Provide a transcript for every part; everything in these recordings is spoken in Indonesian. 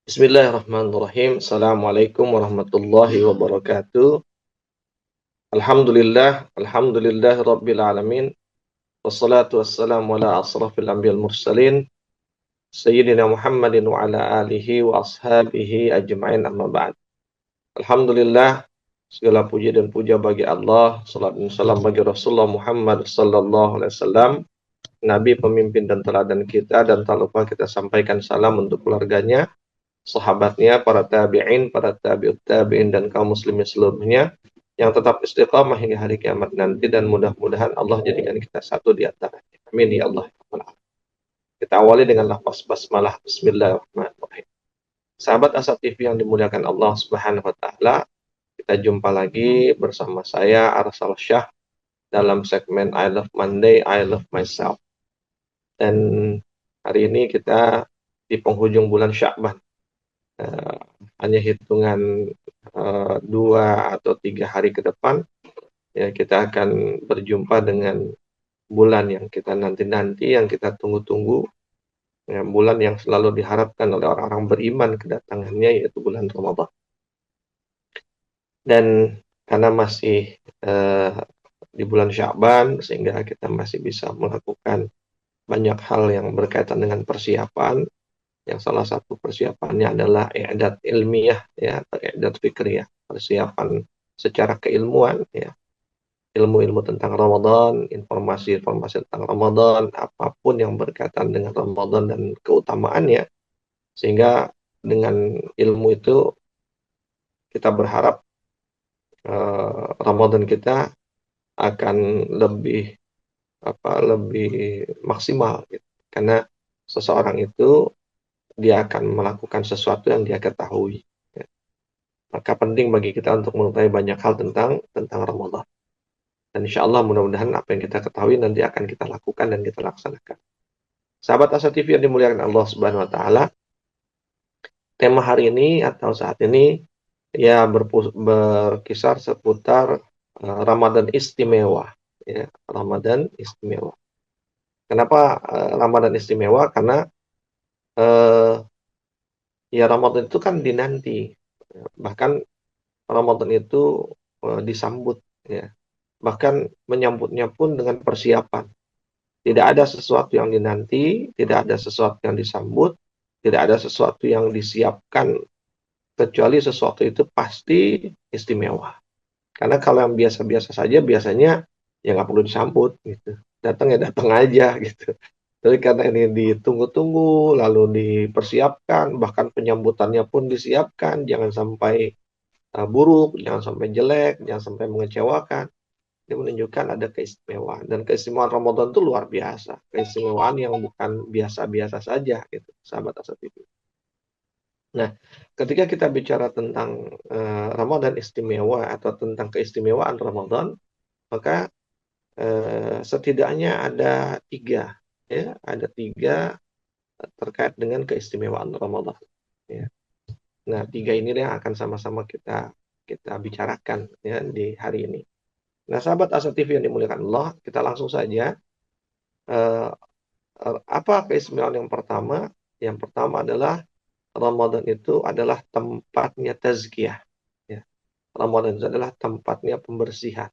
Bismillahirrahmanirrahim. Assalamualaikum warahmatullahi wabarakatuh. Alhamdulillah rabbil alamin. Wassalatu wassalamu ala asrafil anbiya'il mursalin sayyidina Muhammadin wa ala alihi wa ashabihi ajma'in amma ba'd. Alhamdulillah, segala puji dan puja bagi Allah, salat dan salam bagi Rasulullah Muhammad sallallahu alaihi wasallam, nabi pemimpin dan teladan kita, dan tak lupa kita sampaikan salam untuk keluarganya, sahabatnya, para tabi'in, para tabi'ut tabi'in, dan kaum muslimin seluruhnya yang tetap istiqamah hingga hari kiamat nanti, dan mudah-mudahan Allah jadikan kita satu di antaranya. Amin ya Allah. Kita awali dengan lafaz basmalah. Bismillahirrahmanirrahim. Sahabat Asa TV yang dimuliakan Allah Subhanahu wa taala, kita jumpa lagi bersama saya Arsal Syah dalam segmen I Love Monday, I Love Myself. Dan hari ini kita di penghujung bulan Sya'ban. Uh, hanya hitungan 2 atau 3 hari ke depan, ya kita akan berjumpa dengan bulan yang kita nanti-nanti, yang kita tunggu-tunggu, ya, bulan yang selalu diharapkan oleh orang-orang beriman kedatangannya, yaitu bulan Ramadan. Dan karena masih di bulan Sya'ban, sehingga kita masih bisa melakukan banyak hal yang berkaitan dengan persiapan. Yang salah satu persiapannya adalah i'dad ilmiah, ya, atau i'dad fikriyah, persiapan secara keilmuan, ya, ilmu-ilmu tentang Ramadan, informasi-informasi tentang Ramadan, apapun yang berkaitan dengan Ramadan dan keutamaannya, sehingga dengan ilmu itu kita berharap Ramadan kita akan lebih maksimal, gitu. Karena seseorang itu dia akan melakukan sesuatu yang dia ketahui. Ya. Maka penting bagi kita untuk mengetahui banyak hal tentang Ramadan. Dan insya Allah mudah-mudahan apa yang kita ketahui nanti akan kita lakukan dan kita laksanakan. Sahabat Asa TV yang dimuliakan Allah Subhanahu wa taala, tema hari ini atau saat ini ya berkisar seputar Ramadan istimewa, ya, Ramadan istimewa. Kenapa Ramadan istimewa? Karena uh, ya Ramadan itu kan dinanti. Bahkan Ramadan itu disambut, ya. Bahkan menyambutnya pun dengan persiapan. Tidak ada sesuatu yang dinanti, tidak ada sesuatu yang disambut, tidak ada sesuatu yang disiapkan, kecuali sesuatu itu pasti istimewa. Karena kalau yang biasa-biasa saja biasanya ya nggak perlu disambut gitu. Datang ya datang aja gitu. Tapi karena ini ditunggu-tunggu, lalu dipersiapkan, bahkan penyambutannya pun disiapkan, jangan sampai buruk, jangan sampai jelek, jangan sampai mengecewakan. Ini menunjukkan ada keistimewaan, dan keistimewaan Ramadan itu luar biasa, keistimewaan yang bukan biasa-biasa saja gitu, sahabat Asa TV. Nah, ketika kita bicara tentang Ramadan istimewa atau tentang keistimewaan Ramadan, maka setidaknya ada 3, ya, ada 3 terkait dengan keistimewaan Ramadan. Ya. Nah, 3 inilah yang akan sama-sama kita bicarakan, ya, di hari ini. Nah, sahabat Asa TV yang dimuliakan Allah, kita langsung saja. Eh, apa keistimewaan yang pertama? Yang pertama adalah Ramadan itu adalah tempatnya tazkiyah. Ya. Ramadan itu adalah tempatnya pembersihan.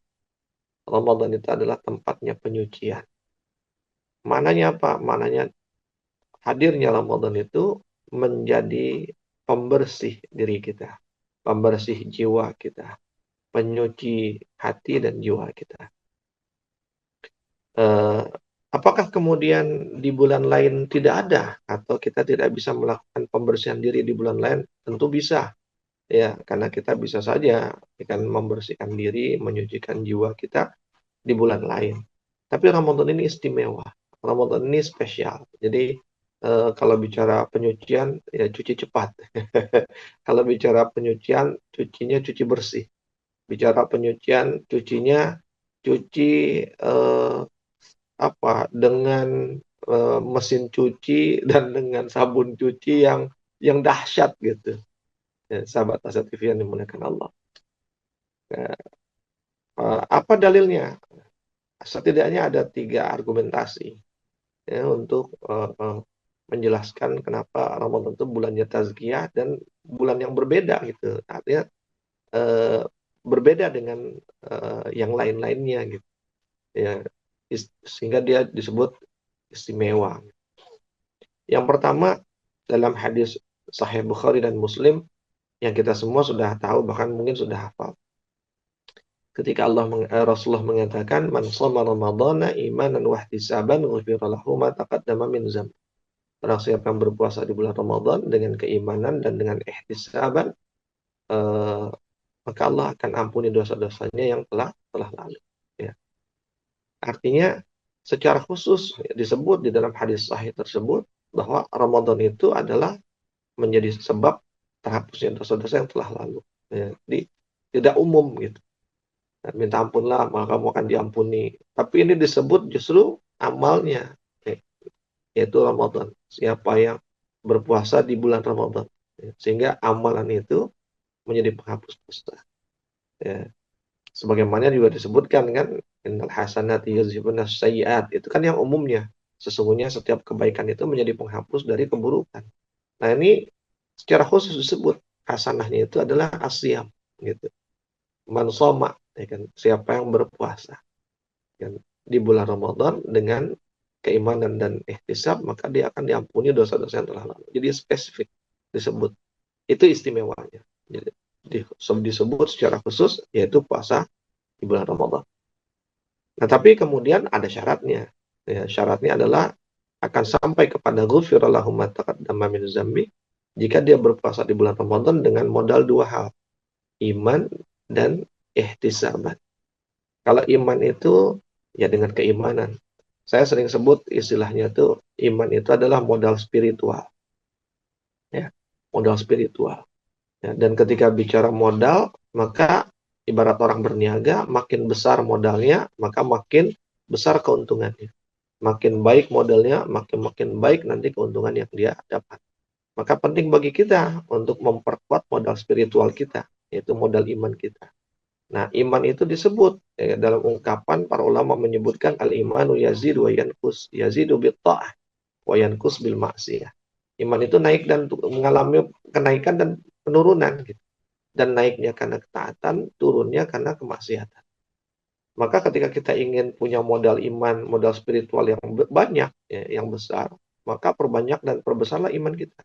Ramadan itu adalah tempatnya penyucian. Mananya apa? Mananya hadirnya Ramadan itu menjadi pembersih diri kita, pembersih jiwa kita, penyuci hati dan jiwa kita. Eh, apakah kemudian di bulan lain tidak ada atau kita tidak bisa melakukan pembersihan diri di bulan lain? Tentu bisa, ya, karena kita bisa saja akan membersihkan diri, menyucikan jiwa kita di bulan lain. Tapi Ramadan ini istimewa, Ramadan ini spesial. Jadi kalau bicara penyucian, ya cuci cepat. Kalau bicara penyucian, cucinya cuci bersih. Bicara penyucian, cucinya cuci dengan mesin cuci dan dengan sabun cuci yang dahsyat gitu. Ya, sahabat Asa TV yang dimuliakan Allah. Nah, apa dalilnya? Setidaknya ada 3 argumentasi, ya, untuk menjelaskan kenapa Ramadan itu bulannya tazkiyah dan bulan yang berbeda gitu. Artinya eh, berbeda dengan yang lain-lainnya gitu. Ya, sehingga dia disebut istimewa. Yang pertama dalam hadis Sahih Bukhari dan Muslim yang kita semua sudah tahu bahkan mungkin sudah hafal. Ketika Rasulullah mengatakan man shoma ramadhana imanan wa ihtisaban ghufira lahu ma taqaddama min dzambi. Barang siapa yang berpuasa di bulan Ramadan dengan keimanan dan dengan ihtisaban, eh, maka Allah akan ampuni dosa-dosanya yang telah lalu. Ya. Artinya secara khusus disebut di dalam hadis sahih tersebut bahwa Ramadan itu adalah menjadi sebab terhapusnya dosa-dosa yang telah lalu. Ya. Jadi tidak umum gitu. Minta ampunlah maka kamu akan diampuni. Tapi ini disebut justru amalnya, yaitu Ramadan. Siapa yang berpuasa di bulan Ramadan, sehingga amalan itu menjadi penghapus dosa. Ya. Sebagaimana juga disebutkan kan, innal hasanati yuzhibun sayyi'at. Itu kan yang umumnya. Sesungguhnya setiap kebaikan itu menjadi penghapus dari keburukan. Nah ini secara khusus disebut hasanahnya itu adalah asyam gitu. Man shoma, ya kan, siapa yang berpuasa kan, di bulan Ramadan dengan keimanan dan ihtisab, maka dia akan diampuni dosa-dosa yang telah lalu. Jadi spesifik disebut. Itu istimewanya. Jadi disebut secara khusus yaitu puasa di bulan Ramadan. Nah, tapi kemudian ada syaratnya. Ya, syaratnya adalah akan sampai kepada ghufira lahu ma taqaddama min dzambi jika dia berpuasa di bulan Ramadan dengan modal dua hal, iman dan ihtisaban. Kalau iman itu ya dengan keimanan. Saya sering sebut istilahnya itu iman itu adalah modal spiritual. Ya, modal spiritual. Ya, dan ketika bicara modal, maka ibarat orang berniaga, makin besar modalnya, maka makin besar keuntungannya. Makin baik modalnya, makin makin baik nanti keuntungan yang dia dapat. Maka penting bagi kita untuk memperkuat modal spiritual kita, yaitu modal iman kita. Nah, iman itu disebut dalam ungkapan para ulama menyebutkan al-imanu yazidu wa yanqus, yazidu bil ta'ah wa yanqus bil ma'siyah. Iman itu naik dan mengalami kenaikan dan penurunan gitu. Dan naiknya karena ketaatan, turunnya karena kemaksiatan. Maka ketika kita ingin punya modal iman, modal spiritual yang banyak, ya, yang besar, maka perbanyak dan perbesarlah iman kita.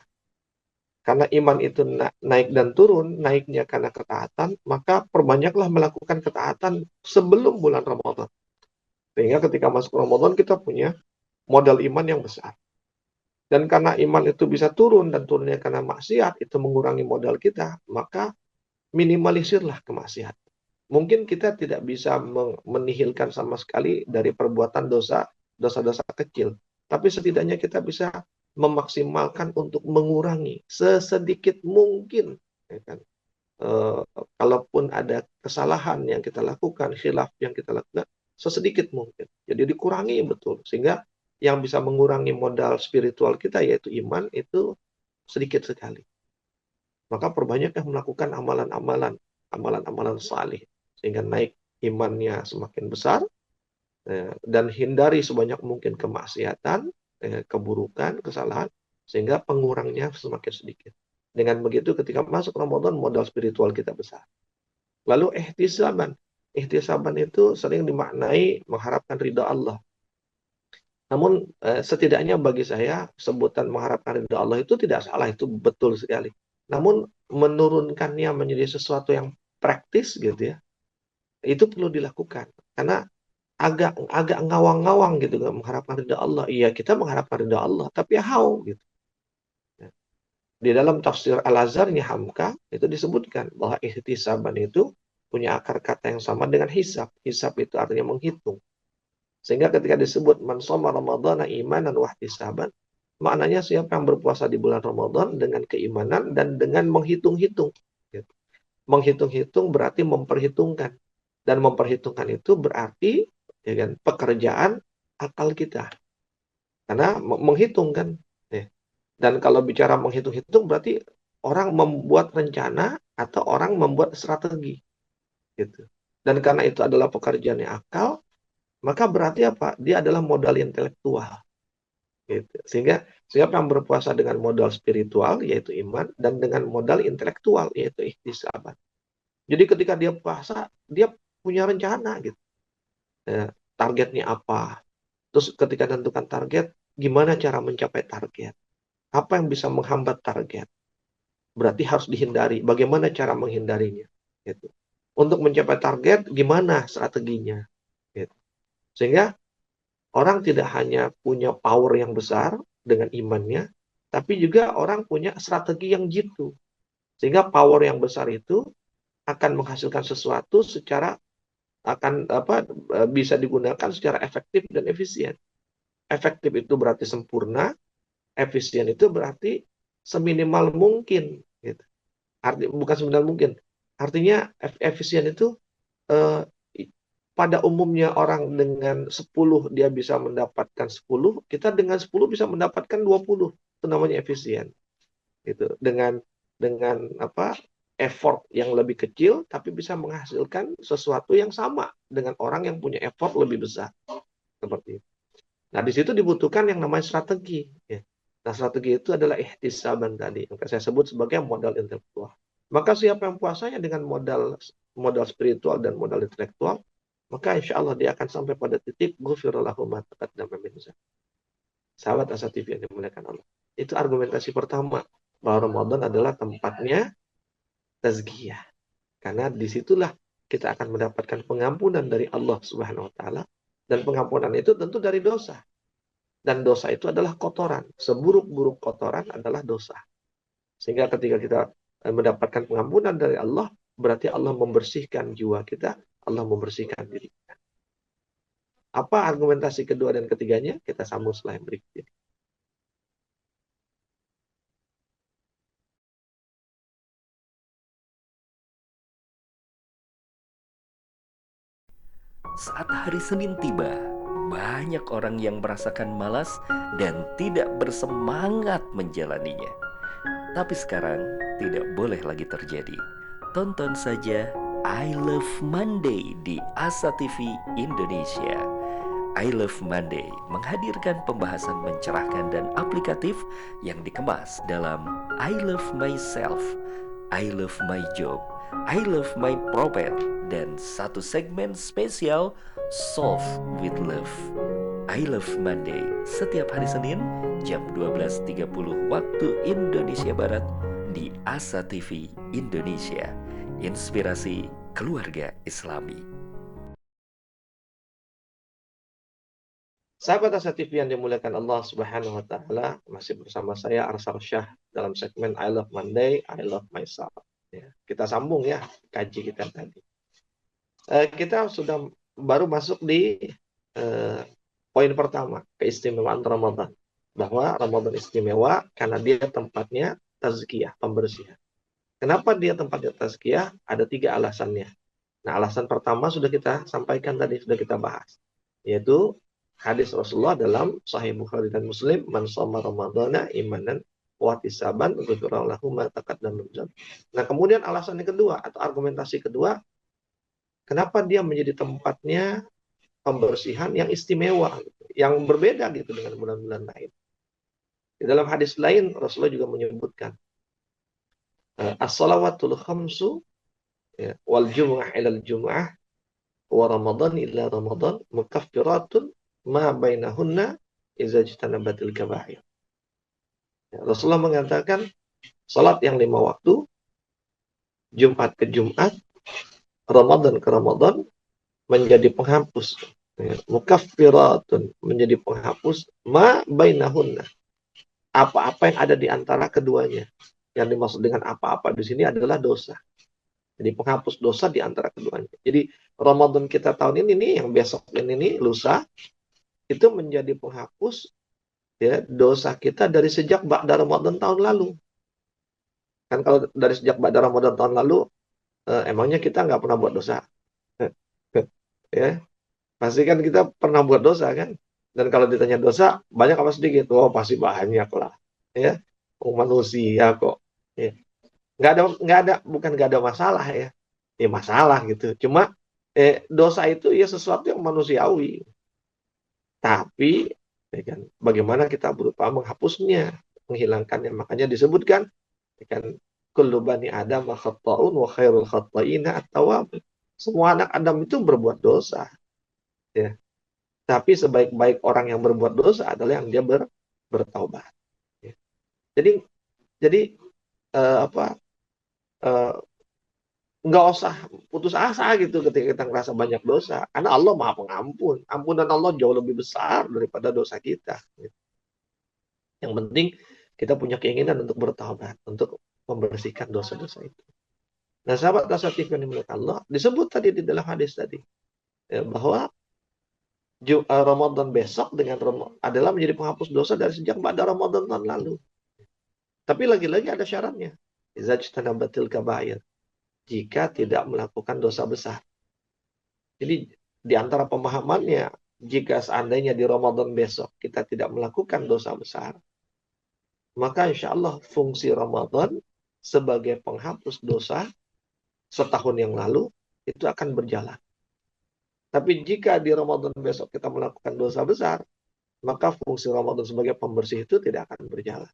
Karena iman itu naik dan turun, naiknya karena ketaatan, maka perbanyaklah melakukan ketaatan sebelum bulan Ramadan. Sehingga ketika masuk Ramadan kita punya modal iman yang besar. Dan karena iman itu bisa turun dan turunnya karena maksiat, itu mengurangi modal kita, maka minimalisirlah kemaksiatan. Mungkin kita tidak bisa menihilkan sama sekali dari perbuatan dosa-dosa kecil. Tapi setidaknya kita bisa memaksimalkan untuk mengurangi sesedikit mungkin. Ya kan? Kalaupun ada kesalahan yang kita lakukan, khilaf yang kita lakukan, sesedikit mungkin. Jadi dikurangi betul. Sehingga yang bisa mengurangi modal spiritual kita, yaitu iman, itu sedikit sekali. Maka perbanyaklah melakukan amalan-amalan, amalan-amalan salih. Sehingga naik imannya semakin besar, dan hindari sebanyak mungkin kemaksiatan, keburukan, kesalahan, sehingga pengurangnya semakin sedikit. Dengan begitu ketika masuk Ramadan modal spiritual kita besar. Lalu ihtisaban. Ihtisaban itu sering dimaknai mengharapkan ridha Allah. Namun setidaknya bagi saya sebutan mengharapkan ridha Allah itu tidak salah, itu betul sekali. Namun menurunkannya menjadi sesuatu yang praktis gitu ya, itu perlu dilakukan. Karena agak ngawang-ngawang gitu mengharapkan ridha Allah. Iya, kita mengharapkan ridha Allah, tapi how gitu. Di dalam tafsir Al-Azharnya Hamka itu disebutkan bahwa ihtisaban itu punya akar kata yang sama dengan hisab. Hisab itu artinya menghitung. Sehingga ketika disebut man shoma ramadhana imanan wa ihtisaban, maknanya siapa yang berpuasa di bulan Ramadan dengan keimanan dan dengan menghitung-hitung. Gitu. Menghitung-hitung berarti memperhitungkan. Dan memperhitungkan itu berarti ya kan, pekerjaan akal kita. Karena menghitung kan. Ya. Dan kalau bicara menghitung-hitung berarti orang membuat rencana atau orang membuat strategi. Gitu. Dan karena itu adalah pekerjaannya akal, maka berarti apa? Dia adalah modal intelektual. Gitu. Sehingga siapa yang berpuasa dengan modal spiritual yaitu iman dan dengan modal intelektual yaitu ihtisaban. Jadi ketika dia puasa, dia punya rencana gitu. Targetnya apa? Terus ketika tentukan target, gimana cara mencapai target? Apa yang bisa menghambat target? Berarti harus dihindari. Bagaimana cara menghindarinya? Gitu. Untuk mencapai target, gimana strateginya? Gitu. Sehingga orang tidak hanya punya power yang besar dengan imannya, tapi juga orang punya strategi yang jitu. Sehingga power yang besar itu akan menghasilkan sesuatu secara bisa digunakan secara efektif dan efisien. Efektif itu berarti sempurna, efisien itu berarti seminimal mungkin. Gitu. Bukan seminimal mungkin. Artinya efisien itu eh, pada umumnya orang dengan 10 dia bisa mendapatkan 10, kita dengan 10 bisa mendapatkan 20. Itu namanya efisien. Gitu. Dengan effort yang lebih kecil tapi bisa menghasilkan sesuatu yang sama dengan orang yang punya effort lebih besar. Seperti itu. Nah, di situ dibutuhkan yang namanya strategi. Ya. Nah, strategi itu adalah ihtisaban tadi, yang saya sebut sebagai modal intelektual. Maka siapa yang puasanya dengan modal modal spiritual dan modal intelektual, maka insya Allah dia akan sampai pada titik ghufirallahu ma taqaddama min dzanbi. Sahabat Asa TV yang dimuliakan Allah. Itu argumentasi pertama, bahwa Ramadan adalah tempatnya tazkiyah. Karena disitulah kita akan mendapatkan pengampunan dari Allah Subhanahu wa taala, dan pengampunan itu tentu dari dosa. Dan dosa itu adalah kotoran. Seburuk-buruk kotoran adalah dosa. Sehingga ketika kita mendapatkan pengampunan dari Allah, berarti Allah membersihkan jiwa kita, Allah membersihkan diri kita. Apa argumentasi kedua dan ketiganya? Kita sambung setelah yang berikut ini. Saat hari Senin tiba, banyak orang yang merasakan malas dan tidak bersemangat menjalaninya. Tapi sekarang tidak boleh lagi terjadi. Tonton saja I Love Monday di Asa TV Indonesia. I Love Monday menghadirkan pembahasan mencerahkan dan aplikatif yang dikemas dalam I Love Myself, I Love My Job, I Love My Prophet, dan satu segmen spesial Solve with Love. I Love Monday setiap hari Senin jam 12.30 waktu Indonesia Barat di Asa TV Indonesia. Inspirasi keluarga Islami. Sahabat Asa TV yang dimuliakan Allah Subhanahu wa taala, masih bersama saya Arsal Syah dalam segmen I Love Monday, I Love Myself. Ya, kita sambung ya kaji kita tadi. Kita sudah baru masuk di poin pertama, keistimewaan Ramadan. Bahwa Ramadan istimewa karena dia tempatnya tazkiyah, pembersihan. Kenapa dia tempatnya tazkiyah? Ada 3 alasannya. Nah, alasan pertama sudah kita sampaikan tadi, sudah kita bahas. Yaitu hadis Rasulullah dalam Sahih Bukhari dan Muslim, man shoma ramadhana imanan wa ihtisaban ghufira lahu ma taqaddama min dzanbi. Nah, kemudian alasan yang kedua atau argumentasi kedua, kenapa dia menjadi tempatnya pembersihan yang istimewa, yang berbeda gitu dengan bulan-bulan lain. Di dalam hadis lain Rasulullah juga menyebutkan as-salawatul khamsu ya, wal jumu'ah ilal jumu'ah wa ramadan ila ramadan mukaffiratun ma bainahunna idza jtanabatil kaba'ir. Ya, Rasulullah mengatakan salat yang 5 waktu, Jumat ke Jumat, Ramadan ke Ramadan menjadi penghapus. Ya, mukaffiratun menjadi penghapus ma bainahunna. Apa-apa yang ada di antara keduanya. Yang dimaksud dengan apa-apa di sini adalah dosa. Jadi penghapus dosa di antara keduanya. Jadi Ramadan kita tahun ini nih, yang besok ini lusa, itu menjadi penghapus ya dosa kita dari sejak ba'da Ramadan tahun lalu. Kan kalau dari sejak ba'da Ramadan tahun lalu, emangnya kita nggak pernah buat dosa? Ya, pasti kan kita pernah buat dosa kan? Dan kalau ditanya dosa, banyak apa sedikit? Oh, pasti banyak lah. Ya, manusia kok. Ya. Bukan nggak ada masalah ya. Ya masalah gitu. Cuma dosa itu ya sesuatu yang manusiawi. Tapi ya kan? Bagaimana kita berusaha menghapusnya, menghilangkannya. Makanya disebutkan, ya kan, kullu bani Adam khata'un wa khairul khata'ina at-tawwab. Semua anak Adam itu berbuat dosa, ya. Tapi sebaik-baik orang yang berbuat dosa adalah yang dia bertaubat. Ya. Jadi jadi apa? eh, nggak usah putus asa gitu ketika kita ngerasa banyak dosa, karena Allah Maha Pengampun. Ampunan Allah jauh lebih besar daripada dosa kita. Yang penting kita punya keinginan untuk bertaubat, untuk membersihkan dosa-dosa itu. Nah, sahabat tasatif yang dimiliki Allah, disebut tadi di dalam hadis tadi, ya, bahwa Ramadan besok adalah menjadi penghapus dosa dari sejak pada Ramadan tahun lalu. Tapi lagi-lagi ada syaratnya. Izajtanabatil kabair. Jika tidak melakukan dosa besar. Jadi di antara pemahamannya, jika seandainya di Ramadan besok kita tidak melakukan dosa besar, maka insya Allah fungsi Ramadan sebagai penghapus dosa setahun yang lalu itu akan berjalan. Tapi jika di Ramadan besok kita melakukan dosa besar, maka fungsi Ramadan sebagai pembersih itu tidak akan berjalan.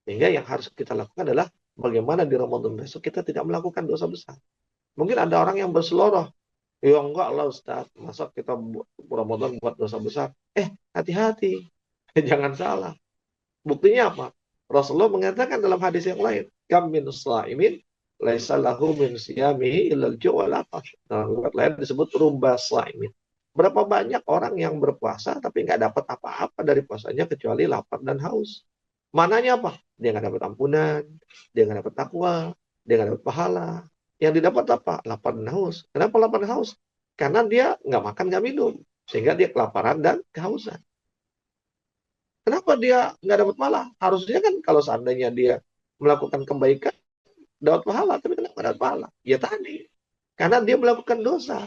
Sehingga yang harus kita lakukan adalah bagaimana di Ramadan besok kita tidak melakukan dosa besar. Mungkin ada orang yang berseloroh, ya enggak lah Ustaz, masa kita Ramadan buat dosa besar? Hati-hati, jangan salah. Buktinya apa? Rasulullah mengatakan dalam hadis yang lain, kam min shaimin laisa lahu min siyamihi illal ju' wal atash. Dalam riwayat lain disebut rubba shaimin. Berapa banyak orang yang berpuasa tapi nggak dapat apa-apa dari puasanya kecuali lapar dan haus. Mananya apa? Dia nggak dapat ampunan, dia nggak dapat takwa, dia nggak dapat pahala. Yang didapat apa? Lapar dan haus. Kenapa lapar dan haus? Karena dia nggak makan, nggak minum. Sehingga dia kelaparan dan kehausan. Kenapa dia nggak dapat pahala? Harusnya kan kalau seandainya dia melakukan kebaikan, dapat pahala. Tapi kenapa nggak dapat pahala? Ya tadi. Karena dia melakukan dosa.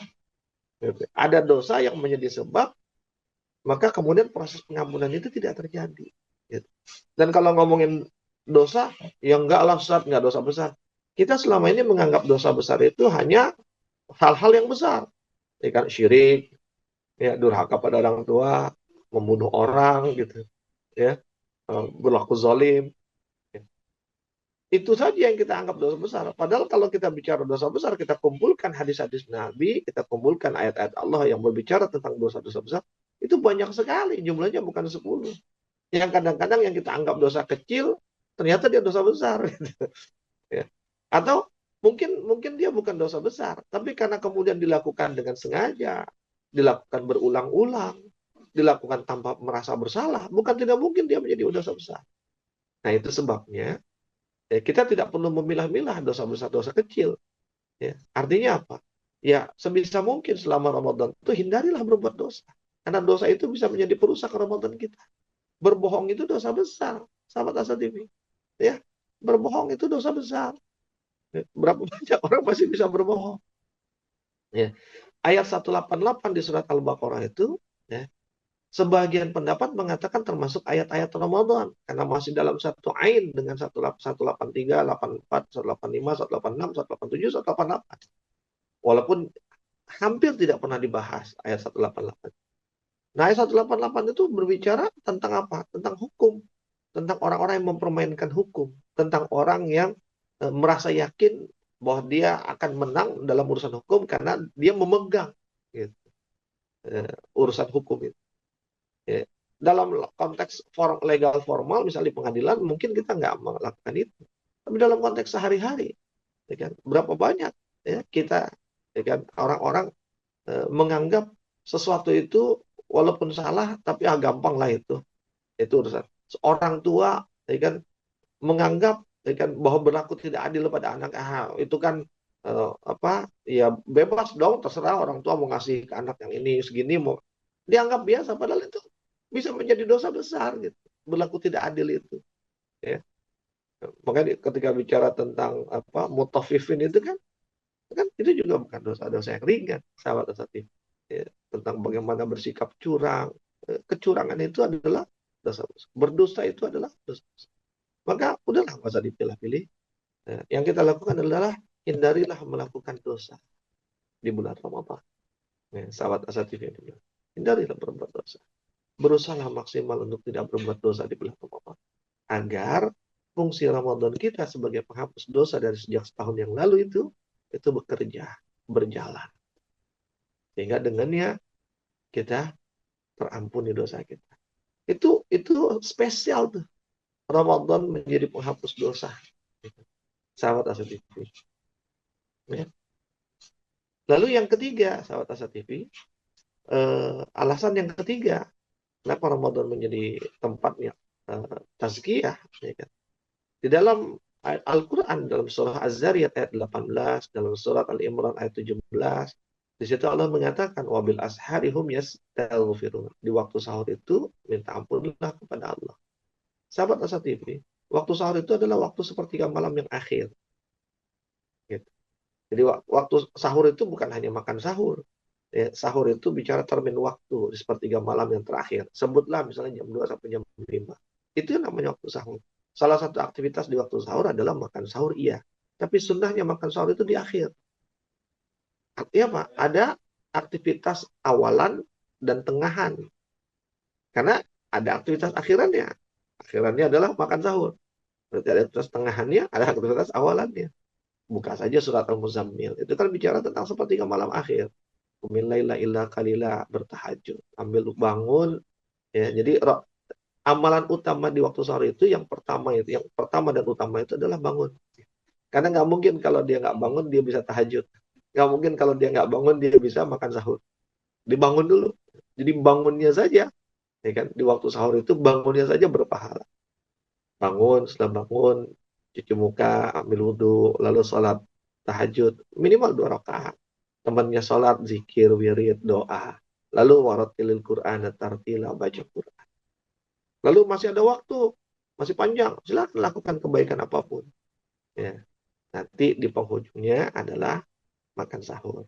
Ada dosa yang menjadi sebab, maka kemudian proses pengampunan itu tidak terjadi. Dan kalau ngomongin dosa, ya enggak lah Ustaz, enggak dosa besar. Kita selama ini menganggap dosa besar itu hanya hal-hal yang besar. Ya kan, syirik, ya, durhaka pada orang tua, membunuh orang gitu, ya, berlaku zalim. Ya. Itu saja yang kita anggap dosa besar. Padahal kalau kita bicara dosa besar, kita kumpulkan hadis-hadis Nabi, kita kumpulkan ayat-ayat Allah yang berbicara tentang dosa-dosa besar, itu banyak sekali, jumlahnya bukan 10. Yang kadang-kadang yang kita anggap dosa kecil, ternyata dia dosa besar. Gitu. Ya. Atau mungkin dia bukan dosa besar, tapi karena kemudian dilakukan dengan sengaja, dilakukan berulang-ulang, dilakukan tanpa merasa bersalah, bukan tidak mungkin dia menjadi dosa besar. Nah, itu sebabnya ya, kita tidak perlu memilah-milah dosa besar, dosa kecil. Ya. Artinya apa? Ya, sebisa mungkin selama Ramadan itu hindarilah berbuat dosa. Karena dosa itu bisa menjadi perusak Ramadan kita. Berbohong itu dosa besar, sahabat Asa TV. Ya, berbohong itu dosa besar. Berapa banyak orang masih bisa berbohong. Ya. Ayat 188 di surat Al-Baqarah itu, ya, sebagian pendapat mengatakan termasuk ayat-ayat Ramadan. Karena masih dalam satu ain dengan 183, 84, 185, 186, 187, 188. Walaupun hampir tidak pernah dibahas ayat 188. Nah, ayat 188 itu berbicara tentang apa? Tentang hukum. Tentang orang-orang yang mempermainkan hukum. Tentang orang yang merasa yakin bahwa dia akan menang dalam urusan hukum karena dia memegang gitu, urusan hukum itu. Ya. Dalam konteks legal formal, misalnya di pengadilan, mungkin kita nggak melakukan itu. Tapi dalam konteks sehari-hari, ya kan, berapa banyak ya kita, ya kan, orang-orang menganggap sesuatu itu walaupun salah, tapi gampang lah itu urusan. Seorang tua, ya kan, menganggap ya kan bahwa berlaku tidak adil pada anak, itu kan apa ya, bebas dong, terserah orang tua mau ngasih ke anak yang ini segini, mau dianggap biasa, padahal itu bisa menjadi dosa besar gitu, berlaku tidak adil itu, ya. Makanya ketika bicara tentang apa mutafifin itu kan itu juga bukan dosa-dosa yang ringan, sahabat asati, ya, tentang bagaimana bersikap curang. Kecurangan itu adalah dosa besar, berdosa itu adalah dosa besar. Maka udahlah, nggak usah dipilah-pilih. Nah, yang kita lakukan adalah hindarilah melakukan dosa di bulan Ramadan. Ya, sahabat asatidz, hindarilah berbuat dosa. berusaha maksimal untuk tidak berbuat dosa di bulan Ramadan. Agar fungsi Ramadan kita sebagai penghapus dosa dari sejak setahun yang lalu itu bekerja, berjalan. Sehingga dengannya kita terampuni dosa kita. Itu spesial tuh. Ramadan menjadi penghapus dosa. Sahabat Asa TV. Ya. Lalu yang ketiga, sahabat Asa TV, alasan yang ketiga, kenapa Ramadan menjadi tempatnya tazkiyah, ya kan? Di dalam Al-Quran, dalam surah Az-Zariyat ayat 18, dalam surat Al-Imran ayat 17, di situ Allah mengatakan, wabil asharihum yastaghfirun. Di waktu sahur itu, minta ampunlah kepada Allah. Sahabat Asa TV, waktu sahur itu adalah waktu sepertiga malam yang akhir. Gitu. Jadi waktu sahur itu bukan hanya makan sahur. Ya, sahur itu bicara termin waktu di sepertiga malam yang terakhir. Sebutlah misalnya jam 2 sampai jam 5. Itu yang namanya waktu sahur. Salah satu aktivitas di waktu sahur adalah makan sahur, iya. Tapi sunnahnya makan sahur itu di akhir. Artinya apa? Ada aktivitas awalan dan tengahan. Karena ada aktivitas akhirannya. Akhirannya adalah makan sahur. Berarti ada aktivitas tengahannya, ada aktivitas awalannya. Buka saja surat Al-Muzammil. Itu kan bicara tentang sepertiga malam akhir. Qumil laila illa qalila, bertahajud. Ambil bangun. Ya, jadi amalan utama di waktu sahur itu yang pertama dan utama itu adalah bangun. Karena nggak mungkin kalau dia nggak bangun dia bisa tahajud. Nggak mungkin kalau dia nggak bangun dia bisa makan sahur. Dibangun dulu. Jadi bangunnya saja, ya kan? Di waktu sahur itu bangunnya saja berpahala. Bangun, setelah bangun, cuci muka, ambil wudhu, lalu sholat tahajud minimal 2 rakaat. Temannya sholat, zikir, wirid, doa. Lalu waratilil Qur'an, tartila, baca Qur'an. Lalu masih ada waktu, masih panjang, silakan lakukan kebaikan apapun. Ya. Nanti di penghujungnya adalah makan sahur.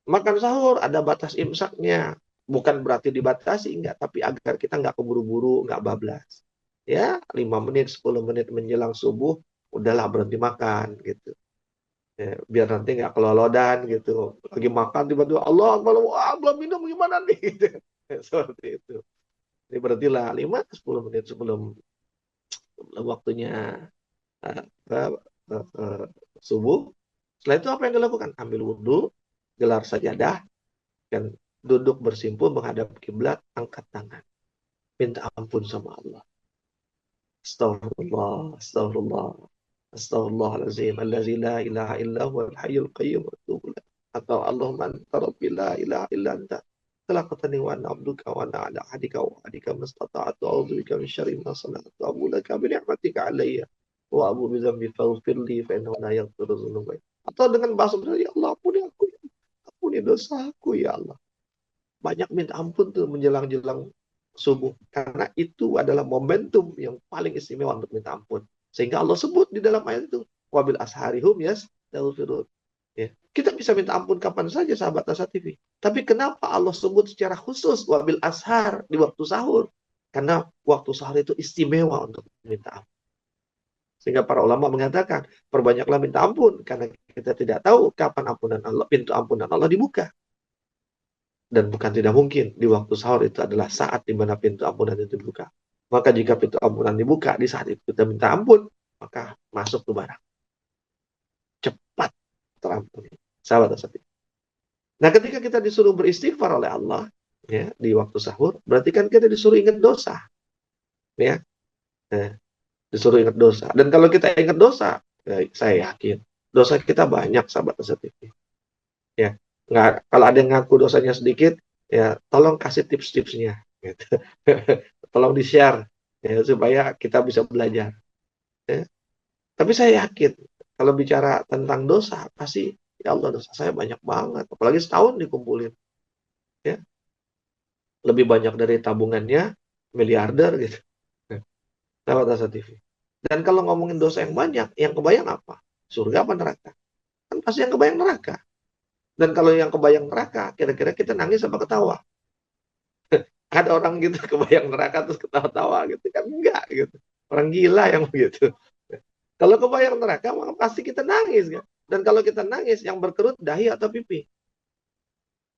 Makan sahur ada batas imsaknya. Bukan berarti dibatasi, enggak. Tapi agar kita enggak keburu-buru, enggak bablas. Ya, 5 menit, 10 menit menjelang subuh, udahlah berhenti makan, gitu. Ya, biar nanti enggak kelolodan, gitu. Lagi makan, tiba-tiba, Allah, belum minum, gimana nih? Gitu. Seperti itu. Ini berhentilah 5-10 menit sebelum waktunya uh, uh, uh, subuh. Setelah itu apa yang dilakukan? Ambil wudhu, gelar sajadah, dan duduk bersimpuh menghadap kiblat, angkat tangan. Minta ampun sama Allah. Astaghfirullah, astaghfirullah, astaghfirullahaladzim, allazi la ilaha illa huwa al-hayyul qayyum wa atubu ilaih. Atau Allahumma anta rabbi la ilaha illa anta khalaqtani wa ana abduka wa ana ala ahdika wa ahdika mastata'tu a'udzu bika min syarri ma sana'tu wa abu laka bi ni'matika alayya wa abu bi dzambi faghfir li fa innahu la yaghfiru dzunuba. Atau dengan bahasa Indonesia, ya Allah ampuni aku, ampuni dosaku ya Allah. Banyak minta ampun tuh menjelang-jelang subuh. Karena itu adalah momentum yang paling istimewa untuk minta ampun. Sehingga Allah sebut di dalam ayat itu, wabil asharihum yastaghfirun. Ya. Kita bisa minta ampun kapan saja, sahabat Asa TV. Tapi kenapa Allah sebut secara khusus wabil ashar di waktu sahur? Karena waktu sahur itu istimewa untuk minta ampun. Sehingga para ulama mengatakan, perbanyaklah minta ampun. Karena kita tidak tahu kapan ampunan Allah, pintu ampunan Allah dibuka. Dan bukan tidak mungkin di waktu sahur itu adalah saat di mana pintu ampunan itu dibuka. Maka jika pintu ampunan dibuka di saat itu kita minta ampun, maka masuk ke barang. Cepat terampuni. Sahabat Asati. Nah, ketika kita disuruh beristighfar oleh Allah ya di waktu sahur, berarti kan kita disuruh ingat dosa. Ya. Disuruh ingat dosa. Dan kalau kita ingat dosa, ya, saya yakin dosa kita banyak, sahabat Asati. Ya. Nggak, kalau ada yang ngaku dosanya sedikit, ya tolong kasih tips-tipsnya, gitu. Tolong di-share ya, supaya kita bisa belajar. Ya. Tapi saya yakin kalau bicara tentang dosa, pasti ya Allah dosa saya banyak banget, apalagi setahun dikumpulin, ya lebih banyak dari tabungannya miliarder gitu. Lewat Asa TV. Dan kalau ngomongin dosa yang banyak, yang kebayang apa? Surga apa neraka? Kan pasti yang kebayang neraka. Dan kalau yang kebayang neraka, kira-kira kita nangis apa ketawa? Ada orang gitu kebayang neraka terus ketawa-tawa gitu kan? Enggak gitu. Orang gila yang begitu. Kalau kebayang neraka, maka pasti kita nangis kan? Dan kalau kita nangis, yang berkerut dahi atau pipi?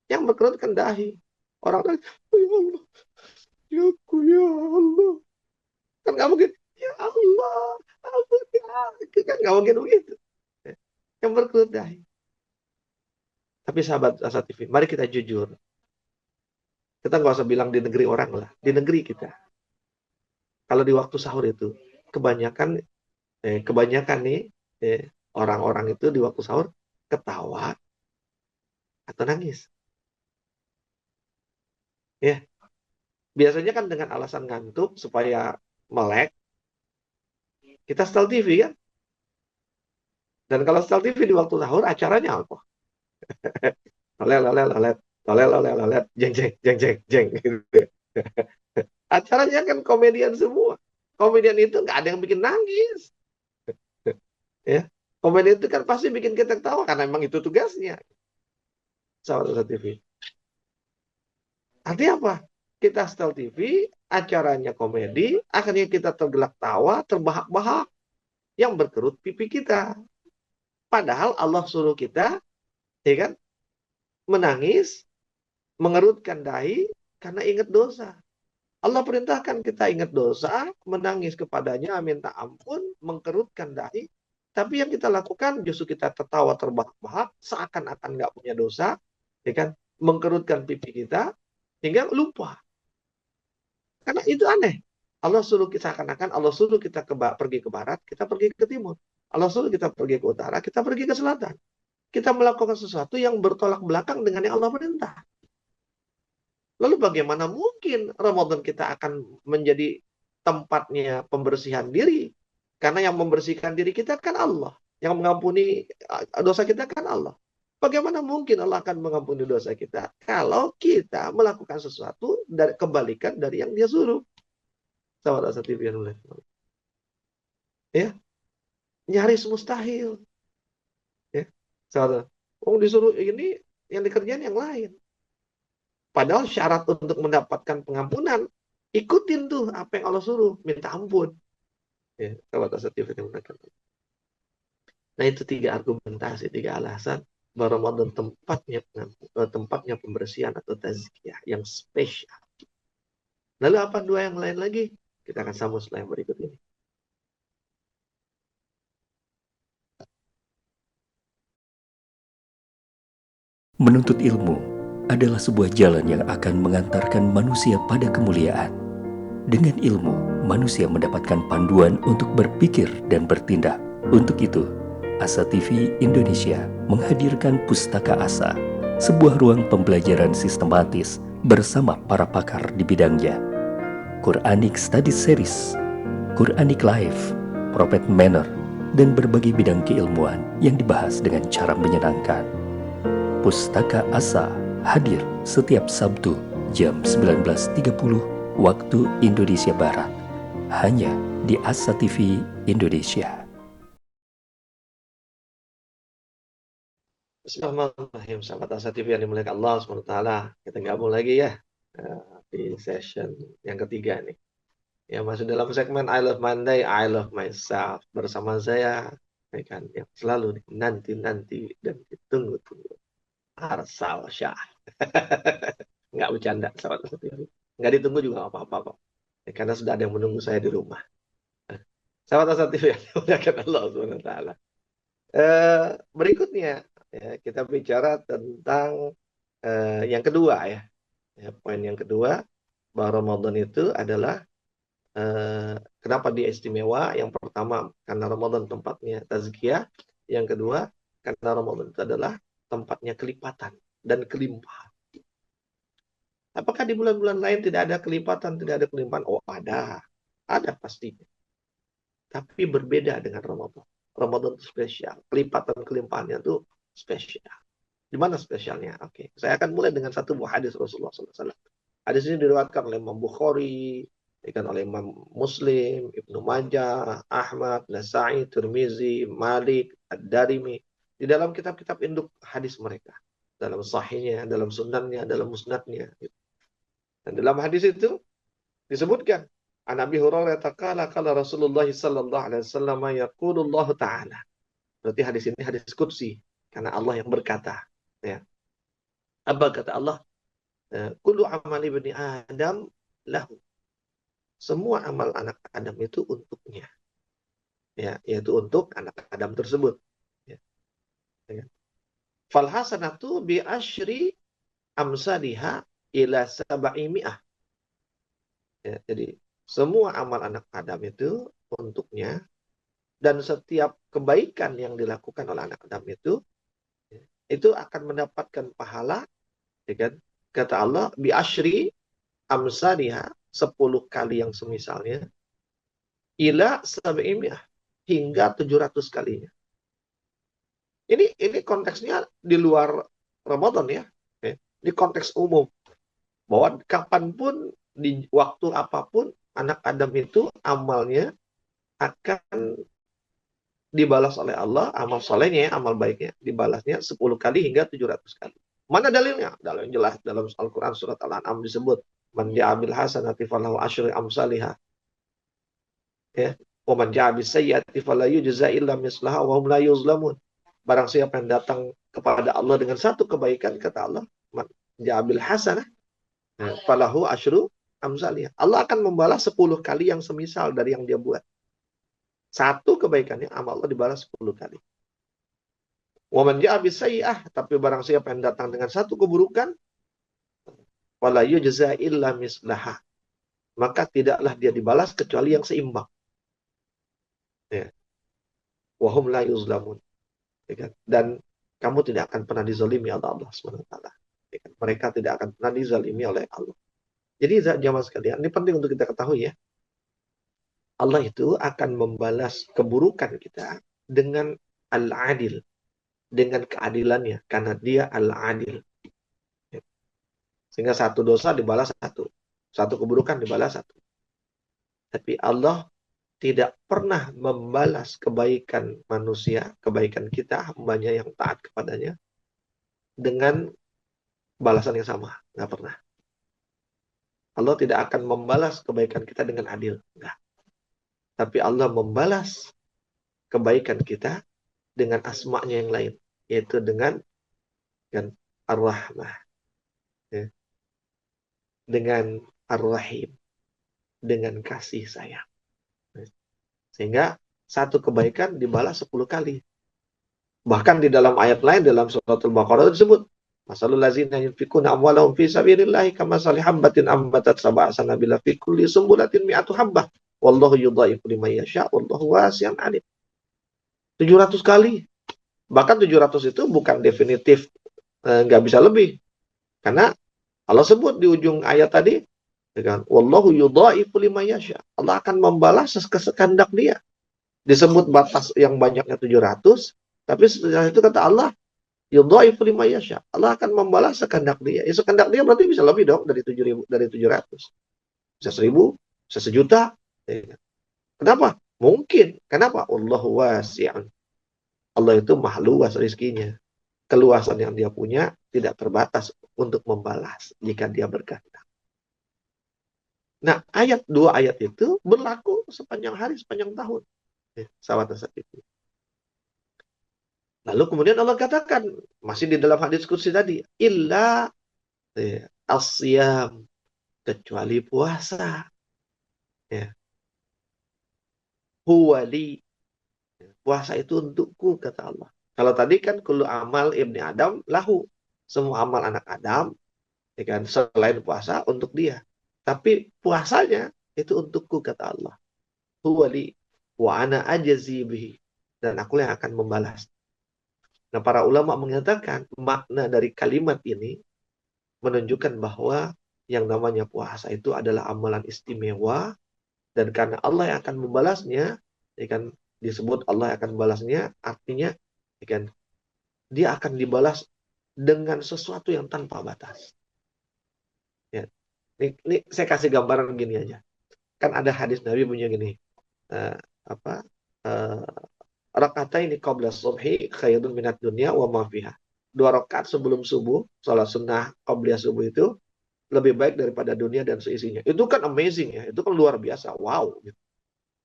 Yang berkerut kan dahi. Orang nangis, oh ya Allah, Aku ya Allah. Kan nggak mungkin, ya Allah, ampuni aku. Kan nggak mungkin begitu. Yang berkelut dahi. Tapi sahabat Asa TV, mari kita jujur. Kita nggak usah bilang di negeri orang lah. Di negeri kita. Kalau di waktu sahur itu, kebanyakan kebanyakan nih orang-orang itu di waktu sahur ketawa atau nangis. Ya, biasanya kan dengan alasan ngantuk supaya melek, kita setel TV kan. Dan kalau setel TV di waktu sahur, acaranya apa? Lolet, lolet, lolet, lolet, lolet, lolet, jeng, jeng, jeng, jeng, jeng. Gitu. Acaranya kan komedian semua. Komedian itu nggak ada yang bikin nangis. Ya, komedian itu kan pasti bikin kita ketawa karena memang itu tugasnya. Sahabat TV. Artinya apa? Kita setel TV, acaranya komedi, akhirnya kita tergelak tawa, terbahak-bahak, yang berkerut pipi kita. Padahal Allah suruh kita, ya kan, menangis, mengerutkan dahi, karena ingat dosa. Allah perintahkan kita ingat dosa, menangis kepadanya, minta ampun, mengkerutkan dahi. Tapi yang kita lakukan justru kita tertawa terbahak-bahak, seakan-akan nggak punya dosa, ya kan, mengkerutkan pipi kita, hingga lupa. Karena itu aneh. Allah suruh kita seakan-akan Allah suruh kita pergi ke barat, kita pergi ke timur. Allah suruh kita pergi ke utara, kita pergi ke selatan. Kita melakukan sesuatu yang bertolak belakang dengan yang Allah perintah. Lalu bagaimana mungkin Ramadan kita akan menjadi tempatnya pembersihan diri? Karena yang membersihkan diri kita kan Allah. Yang mengampuni dosa kita kan Allah. Bagaimana mungkin Allah akan mengampuni dosa kita kalau kita melakukan sesuatu dari kebalikan dari yang dia suruh? Sahabat Asa TV yang mulai. Ya, nyaris mustahil. Ya, sahabat. Oh, disuruh ini yang dikerjain yang lain. Padahal syarat untuk mendapatkan pengampunan, ikutin tuh apa yang Allah suruh, minta ampun. Ya, sahabat Asa TV yang mulai. Nah, itu tiga argumentasi, tiga alasan bahwa Ramadan tempatnya pembersihan atau tazkiyah yang spesial. Lalu apa dua yang lain lagi? Kita akan sambung setelah yang berikut ini. Menuntut ilmu adalah sebuah jalan yang akan mengantarkan manusia pada kemuliaan. Dengan ilmu, manusia mendapatkan panduan untuk berpikir dan bertindak. Untuk itu, Asa TV Indonesia menghadirkan Pustaka Asa, sebuah ruang pembelajaran sistematis bersama para pakar di bidangnya. Quranic Study Series, Quranic Life, Prophet Manner, dan berbagai bidang keilmuan yang dibahas dengan cara menyenangkan. Pustaka Asa hadir setiap Sabtu jam 19.30 waktu Indonesia Barat, hanya di Asa TV Indonesia. Bismillahirrahmanirrahim. Sahabat Asa TV yang dimuliakan Allah SWT. Kita gabung lagi ya di session yang ketiga nih. Ya, masih dalam segmen I Love Monday, I Love Myself. Bersama saya, ya kan, yang selalu nanti-nanti dan ditunggu-tunggu. Arsal Syah. Nggak bercanda, sahabat Asa TV. Nggak ditunggu juga nggak apa-apa kok. Ya, karena sudah ada yang menunggu saya di rumah. Sahabat Asa TV yang dimuliakan Allah SWT. Berikutnya ya, kita bicara tentang yang kedua ya. Ya, poin yang kedua bahwa Ramadan itu adalah kenapa dia istimewa? Yang pertama karena Ramadan tempatnya tazkiyah, yang kedua karena Ramadan itu adalah tempatnya kelipatan dan kelimpahan. Apakah di bulan-bulan lain tidak ada kelipatan, tidak ada kelimpahan? Oh, ada pastinya. Tapi berbeda dengan Ramadan. Ramadan itu spesial. Kelipatan kelimpahannya itu spesial. Di mana spesialnya? Oke, saya akan mulai dengan satu buah hadis Rasulullah SAW. Hadis ini diriwayatkan oleh Imam Bukhari, oleh Imam Muslim, Ibnu Majah, Ahmad, Nasai, Tirmizi, Malik, Ad-Darimi. Di dalam kitab-kitab induk hadis mereka. Dalam sahihnya, dalam sunannya, dalam musnadnya. Dan dalam hadis itu disebutkan An Abi Hurairah qala qala Rasulullah sallallahu alaihi wasallam yaqulullah taala. Berarti hadis ini hadis qudsi karena Allah yang berkata, ya. Apa kata Allah? Kullu amali ibni Adam lahu. Semua amal anak Adam itu untuknya. Ya, yaitu untuk anak Adam tersebut. Ya, ya. Fal hasanatu bi asyri amsalihha ila sab'imi'ah. Ya, jadi semua amal anak Adam itu untuknya, dan setiap kebaikan yang dilakukan oleh anak Adam itu akan mendapatkan pahala, ya kan? Kata Allah, bi asyri amsalihha, 10 kali yang semisalnya, ila sab'imi'ah, hingga 700 kalinya. Ini konteksnya di luar Ramadan ya. Ini konteks umum. Bahwa kapanpun, di waktu apapun, anak Adam itu amalnya akan dibalas oleh Allah, amal solehnya, amal baiknya, dibalasnya 10 kali hingga 700 kali. Mana dalilnya? Dalil jelas dalam Al-Quran surat Al-An'am disebut, man ja'abil hasanati falahu asyri amsalihha. Ya. Wa man ja'abil sayyiati fala yujza illa mislaha wa hum la yuzlamun. Barang siapa yang datang kepada Allah dengan satu kebaikan, kata Allah, man ja'abil hasanah falahu asyru amsalihha. Allah akan membalas 10 kali yang semisal dari yang dia buat. Satu kebaikannya, amal Allah dibalas 10 kali. Wa man ja'a bisayyi'ah, tapi barang siapa yang datang dengan satu keburukan, wala yujza illa mislaha, maka tidaklah dia dibalas kecuali yang seimbang. Ya. Wa hum la yuzlamun. Ya kan? Dan kamu tidak akan pernah dizalimi oleh Allah SWT. Ya kan? Mereka tidak akan pernah dizalimi oleh Allah. Jadi jamaah sekalian, ini penting untuk kita ketahui ya. Allah itu akan membalas keburukan kita dengan al-adil, dengan keadilannya, karena dia al-adil. Sehingga satu dosa dibalas satu keburukan dibalas satu. Tapi Allah tidak pernah membalas kebaikan manusia, kebaikan kita, hambanya yang taat kepadanya, dengan balasan yang sama. Nggak pernah. Allah tidak akan membalas kebaikan kita dengan adil. Nggak. Tapi Allah membalas kebaikan kita dengan asma'nya yang lain, yaitu dengan Ar-Rahmah, ya, dengan Ar-Rahim, dengan kasih sayang. Sehingga satu kebaikan dibalas 10 kali. Bahkan di dalam ayat lain, dalam surat Al-Baqarah disebut, masalul ladzina yunfikuna amwalahum fi sabilillahi kamathali habbatin ambatat sab'a sanabila fi kulli sumbulatin mi'atu habbah wallahu yudha'ifu liman yasha wallahu wasi'un 'alim. 700 kali. Bahkan 700 itu bukan definitif, nggak bisa lebih. Karena Allah sebut di ujung ayat tadi, kan, wallahu yudha'ifu liman yasha. Allah akan membalas sekehendak dia. Disebut batas yang banyaknya 700, tapi setelah itu kata Allah, yudha'ifu liman yasha. Allah akan membalas sekehendak dia. Ya, sekehendak dia berarti bisa lebih dong dari 700. Bisa 1000, bisa 1.000.000. Ya. Kenapa? Mungkin. Kenapa? Allahu wasi'un. Allah itu maha luas rezekinya. Keluasan yang dia punya tidak terbatas untuk membalas jika dia berkehendak. Nah, dua ayat itu berlaku sepanjang hari, sepanjang tahun. Sahabat itu. Lalu kemudian Allah katakan, masih di dalam hadis qudsi tadi, illa asyam, kecuali puasa. Ya. Huwali, puasa itu untukku, kata Allah. Kalau tadi kan kullu amal ibni Adam lahu, semua amal anak Adam, ya kan, selain puasa untuk dia. Tapi puasanya itu untukku, kata Allah. Huwali wa ana ajzi bihi, dan aku yang akan membalas. Nah, para ulama mengatakan makna dari kalimat ini menunjukkan bahwa yang namanya puasa itu adalah amalan istimewa, dan karena Allah yang akan membalasnya, ya kan, disebut Allah yang akan membalasnya, artinya ya kan, dia akan dibalas dengan sesuatu yang tanpa batas. Ya. Ini saya kasih gambaran gini aja. Kan ada hadis Nabi punya gini, rakataini qabla subhi khairun minad dunya wa ma fiha. 2 rakaat sebelum subuh, salat sunnah qabliyah subuh itu lebih baik daripada dunia dan seisinya. Itu kan amazing ya, itu kan luar biasa. Wow.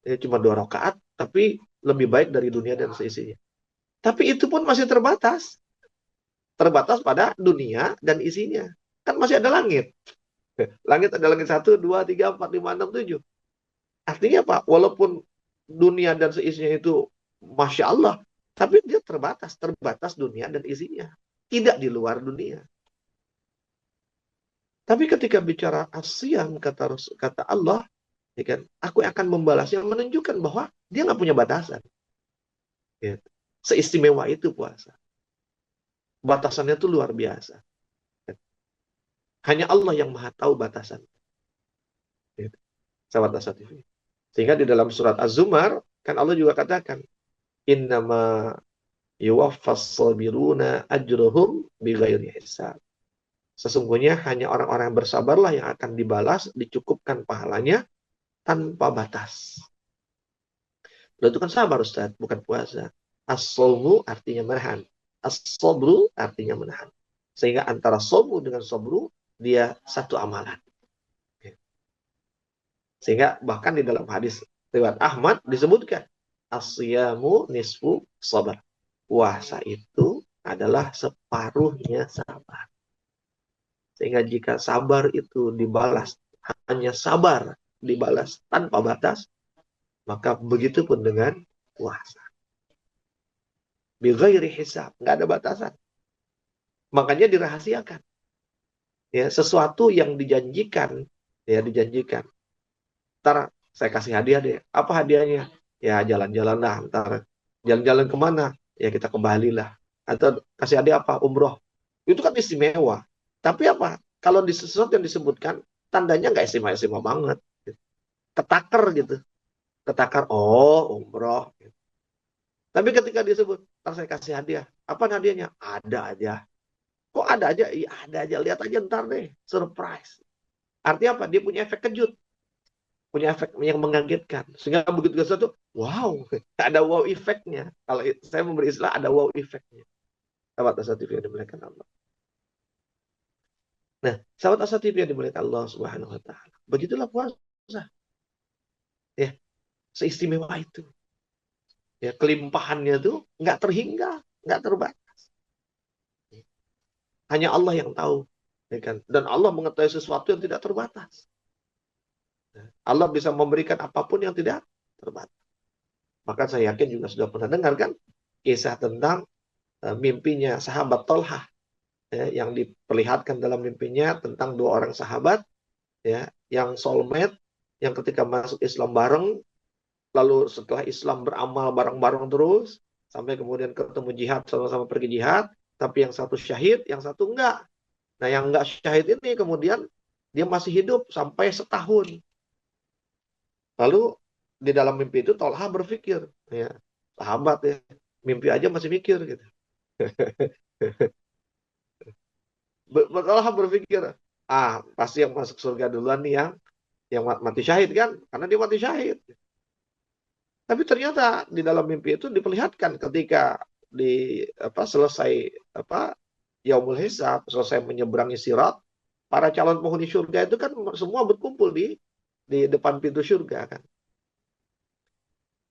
Ini cuma 2 rakaat, tapi lebih baik dari dunia dan seisinya. Tapi itu pun masih terbatas. Terbatas pada dunia dan isinya. Kan masih ada langit. Langit ada langit 1, 2, 3, 4, 5, 6, 7. Artinya apa? Walaupun dunia dan seisinya itu Masya Allah, tapi dia terbatas dunia dan isinya. Tidak di luar dunia. Tapi ketika bicara asyam, kata Allah, ya kan, aku akan membalasnya, menunjukkan bahwa dia nggak punya batasan. Ya. Seistimewa itu puasa. Batasannya itu luar biasa. Hanya Allah yang maha tahu batasan. Ya. Sahabat Asa TV. Sehingga di dalam surat Az-Zumar, kan Allah juga katakan, Innama yuwaffas sabiruna ajruhum bighairi hisab. Sesungguhnya hanya orang-orang yang bersabarlah yang akan dibalas, dicukupkan pahalanya tanpa batas. Lalu itu kan sabar, Ustaz, bukan puasa. As-sawmu artinya menahan. As-sabru artinya menahan. Sehingga antara sabru dengan sabru, dia satu amalan. Sehingga bahkan di dalam hadis riwayat Ahmad disebutkan, as-siyamu nisfu sabar. Puasa itu adalah separuhnya sabar. Sehingga jika sabar itu dibalas, hanya sabar dibalas tanpa batas, maka begitu pun dengan puasa. Bighairi hisab, nggak ada batasan. Makanya dirahasiakan. Ya, sesuatu yang dijanjikan, ya dijanjikan. Ntar saya kasih hadiah deh. Apa hadiahnya? Ya jalan-jalan lah. Ntar jalan-jalan kemana? Ya kita ke Bali lah. Atau kasih hadiah apa? Umroh. Itu kan istimewa. Tapi apa? Kalau di sesuatu yang disebutkan, tandanya nggak istimewa-istimewa banget. Ketakar gitu. Ketakar, oh umroh. Tapi ketika disebut, ntar saya kasih hadiah. Apa hadiahnya? Ada aja. Kok ada aja? Iya ada aja. Lihat aja ntar deh. Surprise. Artinya apa? Dia punya efek kejut. Punya efek yang mengagetkan. Sehingga begitu sesuatu, wow. Ada wow efeknya. Kalau saya memberi istilah, ada wow efeknya. Sahabat Asa TV yang dimuliakan Allah. Nah, sahabat Asa TV yang dimuliakan Allah Subhanahu wa Ta'ala. Begitulah puasa. Ya, seistimewa itu. Ya, kelimpahannya tuh nggak terhingga, nggak terbatas. Hanya Allah yang tahu, ya kan? Dan Allah mengetahui sesuatu yang tidak terbatas. Allah bisa memberikan apapun yang tidak terbatas. Maka saya yakin juga sudah pernah dengar kan kisah tentang mimpinya sahabat Tolhah, ya, yang diperlihatkan dalam mimpinya tentang dua orang sahabat, ya, yang soulmate, yang ketika masuk Islam bareng, lalu setelah Islam beramal bareng-bareng terus, sampai kemudian ketemu jihad, sama-sama pergi jihad, tapi yang satu syahid, yang satu enggak. Nah, yang enggak syahid ini kemudian dia masih hidup sampai setahun. Lalu di dalam mimpi itu Tolha berpikir, ya, sahabat ya, mimpi aja masih mikir gitu. Tolha berpikir, pasti yang masuk surga duluan nih yang mati syahid kan, karena dia mati syahid. Tapi ternyata di dalam mimpi itu diperlihatkan ketika selesai yaumul hisab, selesai menyeberangi sirat, para calon penghuni surga itu kan semua berkumpul di depan pintu surga kan.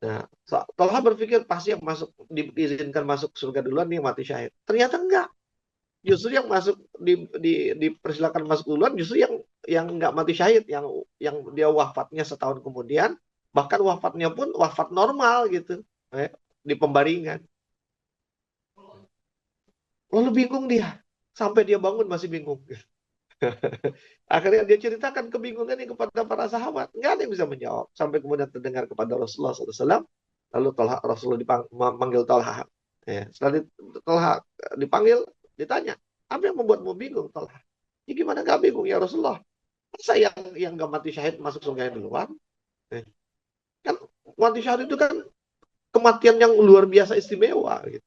Nah, Tolha berpikir pasti yang diizinkan masuk surga duluan nih mati syahid. Ternyata enggak. Justru yang masuk dipersilakan masuk duluan justru yang enggak mati syahid, yang dia wafatnya setahun kemudian, bahkan wafatnya pun wafat normal gitu, di pembaringan. Lalu bingung dia, sampai dia bangun masih bingung. Akhirnya dia ceritakan kebingungan ini kepada para sahabat. Nggak ada yang bisa menjawab. Sampai kemudian terdengar kepada Rasulullah SAW. Lalu Rasulullah memanggil Talha. Ya, setelah Talha dipanggil, ditanya, apa yang membuatmu bingung, Talha? Ya gimana nggak bingung ya Rasulullah? Masa yang nggak mati syahid masuk surga yang duluan? Kan mati syahid itu kan kematian yang luar biasa istimewa. Gitu.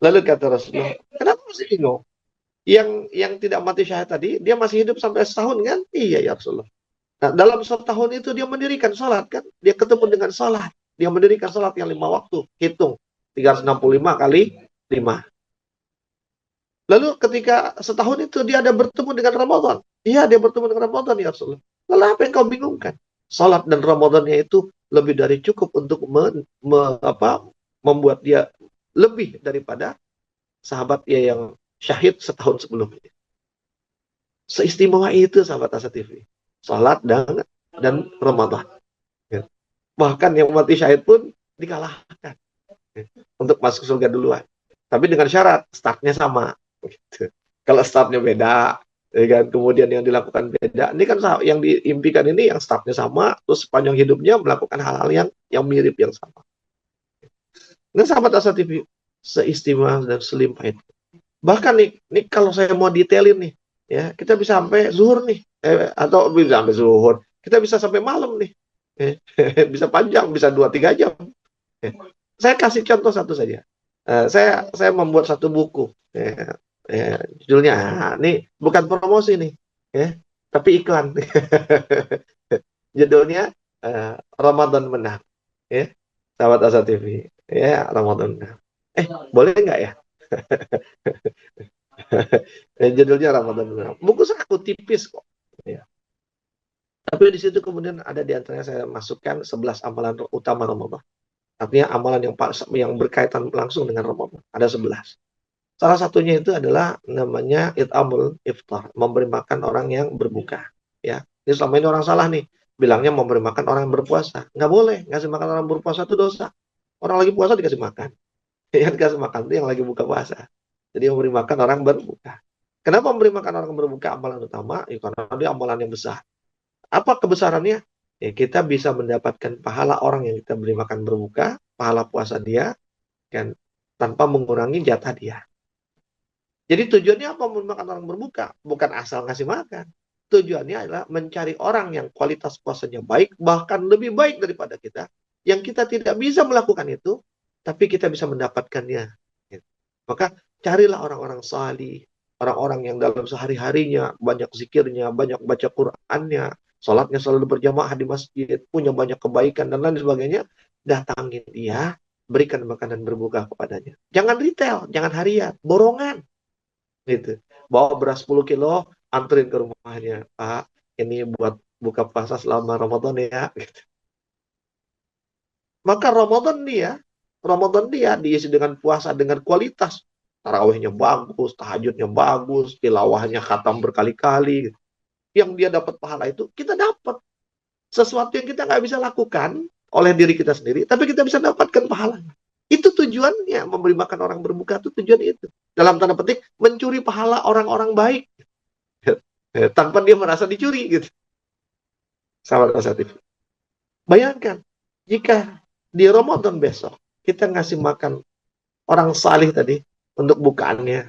Lalu kata Rasulullah, kenapa masih bingung? Yang tidak mati syahid tadi, dia masih hidup sampai setahun kan? Iya ya Rasulullah. Nah, dalam setahun itu dia mendirikan sholat kan? Dia ketemu dengan sholat. Dia mendirikan sholat yang 5 waktu. Hitung. 365 kali 5. Lalu ketika setahun itu dia ada bertemu dengan Ramadan. Iya, dia bertemu dengan Ramadan ya Rasulullah. Lalu apa yang kau bingungkan? Sholat dan Ramadannya itu lebih dari cukup untuk membuat dia lebih daripada sahabat yang syahid setahun sebelumnya. Seistimewa itu sahabat Asa TV. Salat dan Ramadan. Bahkan yang mati syahid pun dikalahkan untuk masuk surga duluan. Tapi dengan syarat startnya sama. Gitu. Kalau startnya beda, ya kan, kemudian yang dilakukan beda. Ini kan yang diimpikan ini yang startnya sama, terus sepanjang hidupnya melakukan hal-hal yang mirip yang sama. Nah, sahabat Asa TV, seistimewa dan selimpah itu. Bahkan nih kalau saya mau detailin nih, ya kita bisa sampai zuhur nih, atau bisa sampai zuhur, kita bisa sampai malam nih, bisa panjang, bisa 2-3 jam. Saya kasih contoh satu saja. Saya membuat satu buku, judulnya, ini bukan promosi nih, tapi iklan. Judulnya Ramadan Menang, ya, sahabat Asa TV, ya Ramadan Menang. Boleh nggak ya? Judulnya Ramadan Menang. Buku aku tipis kok. Ya. Tapi di situ kemudian ada di antaranya saya masukkan 11 amalan utama Ramadan. Artinya amalan yang berkaitan langsung dengan Ramadan. Ada 11. Salah satunya itu adalah namanya it'amul iftar, memberi makan orang yang berbuka. Ya, ini selama ini orang salah nih, bilangnya memberi makan orang yang berpuasa. Nggak boleh, ngasih makan orang berpuasa itu dosa. Orang lagi puasa dikasih makan. Yang dikasih makan itu yang lagi buka puasa. Jadi memberi makan orang berbuka. Kenapa memberi makan orang berbuka amalan utama? Ya, karena dia amalan yang besar. Apa kebesarannya? Ya, kita bisa mendapatkan pahala orang yang kita beri makan berbuka, pahala puasa dia, kan, tanpa mengurangi jatah dia. Jadi tujuannya apa memberi makan orang berbuka? Bukan asal ngasih makan. Tujuannya adalah mencari orang yang kualitas puasanya baik, bahkan lebih baik daripada kita, yang kita tidak bisa melakukan itu, tapi kita bisa mendapatkannya. Maka carilah orang-orang salih, orang-orang yang dalam sehari-harinya banyak zikirnya, banyak baca Qur'annya, sholatnya selalu berjamaah di masjid, punya banyak kebaikan dan lain sebagainya. Datangin dia, berikan makanan berbuka kepadanya. Jangan retail, jangan harian, borongan. Gitu. Bawa beras 10 kilo, anterin ke rumahnya. Pak, ini buat buka puasa selama Ramadan ya. Gitu. Maka Ramadan dia diisi dengan puasa dengan kualitas. Tarawihnya bagus, tahajudnya bagus, tilawahnya khatam berkali-kali. Yang dia dapat pahala itu, kita dapat. Sesuatu yang kita nggak bisa lakukan oleh diri kita sendiri, tapi kita bisa dapatkan pahalanya. Itu tujuannya, memberi makan orang berbuka itu tujuan itu. Dalam tanda petik, mencuri pahala orang-orang baik. Tanpa dia merasa dicuri gitu. Sahabat positif. Bayangkan, jika di Ramadan besok, kita ngasih makan orang salih tadi untuk bukaannya.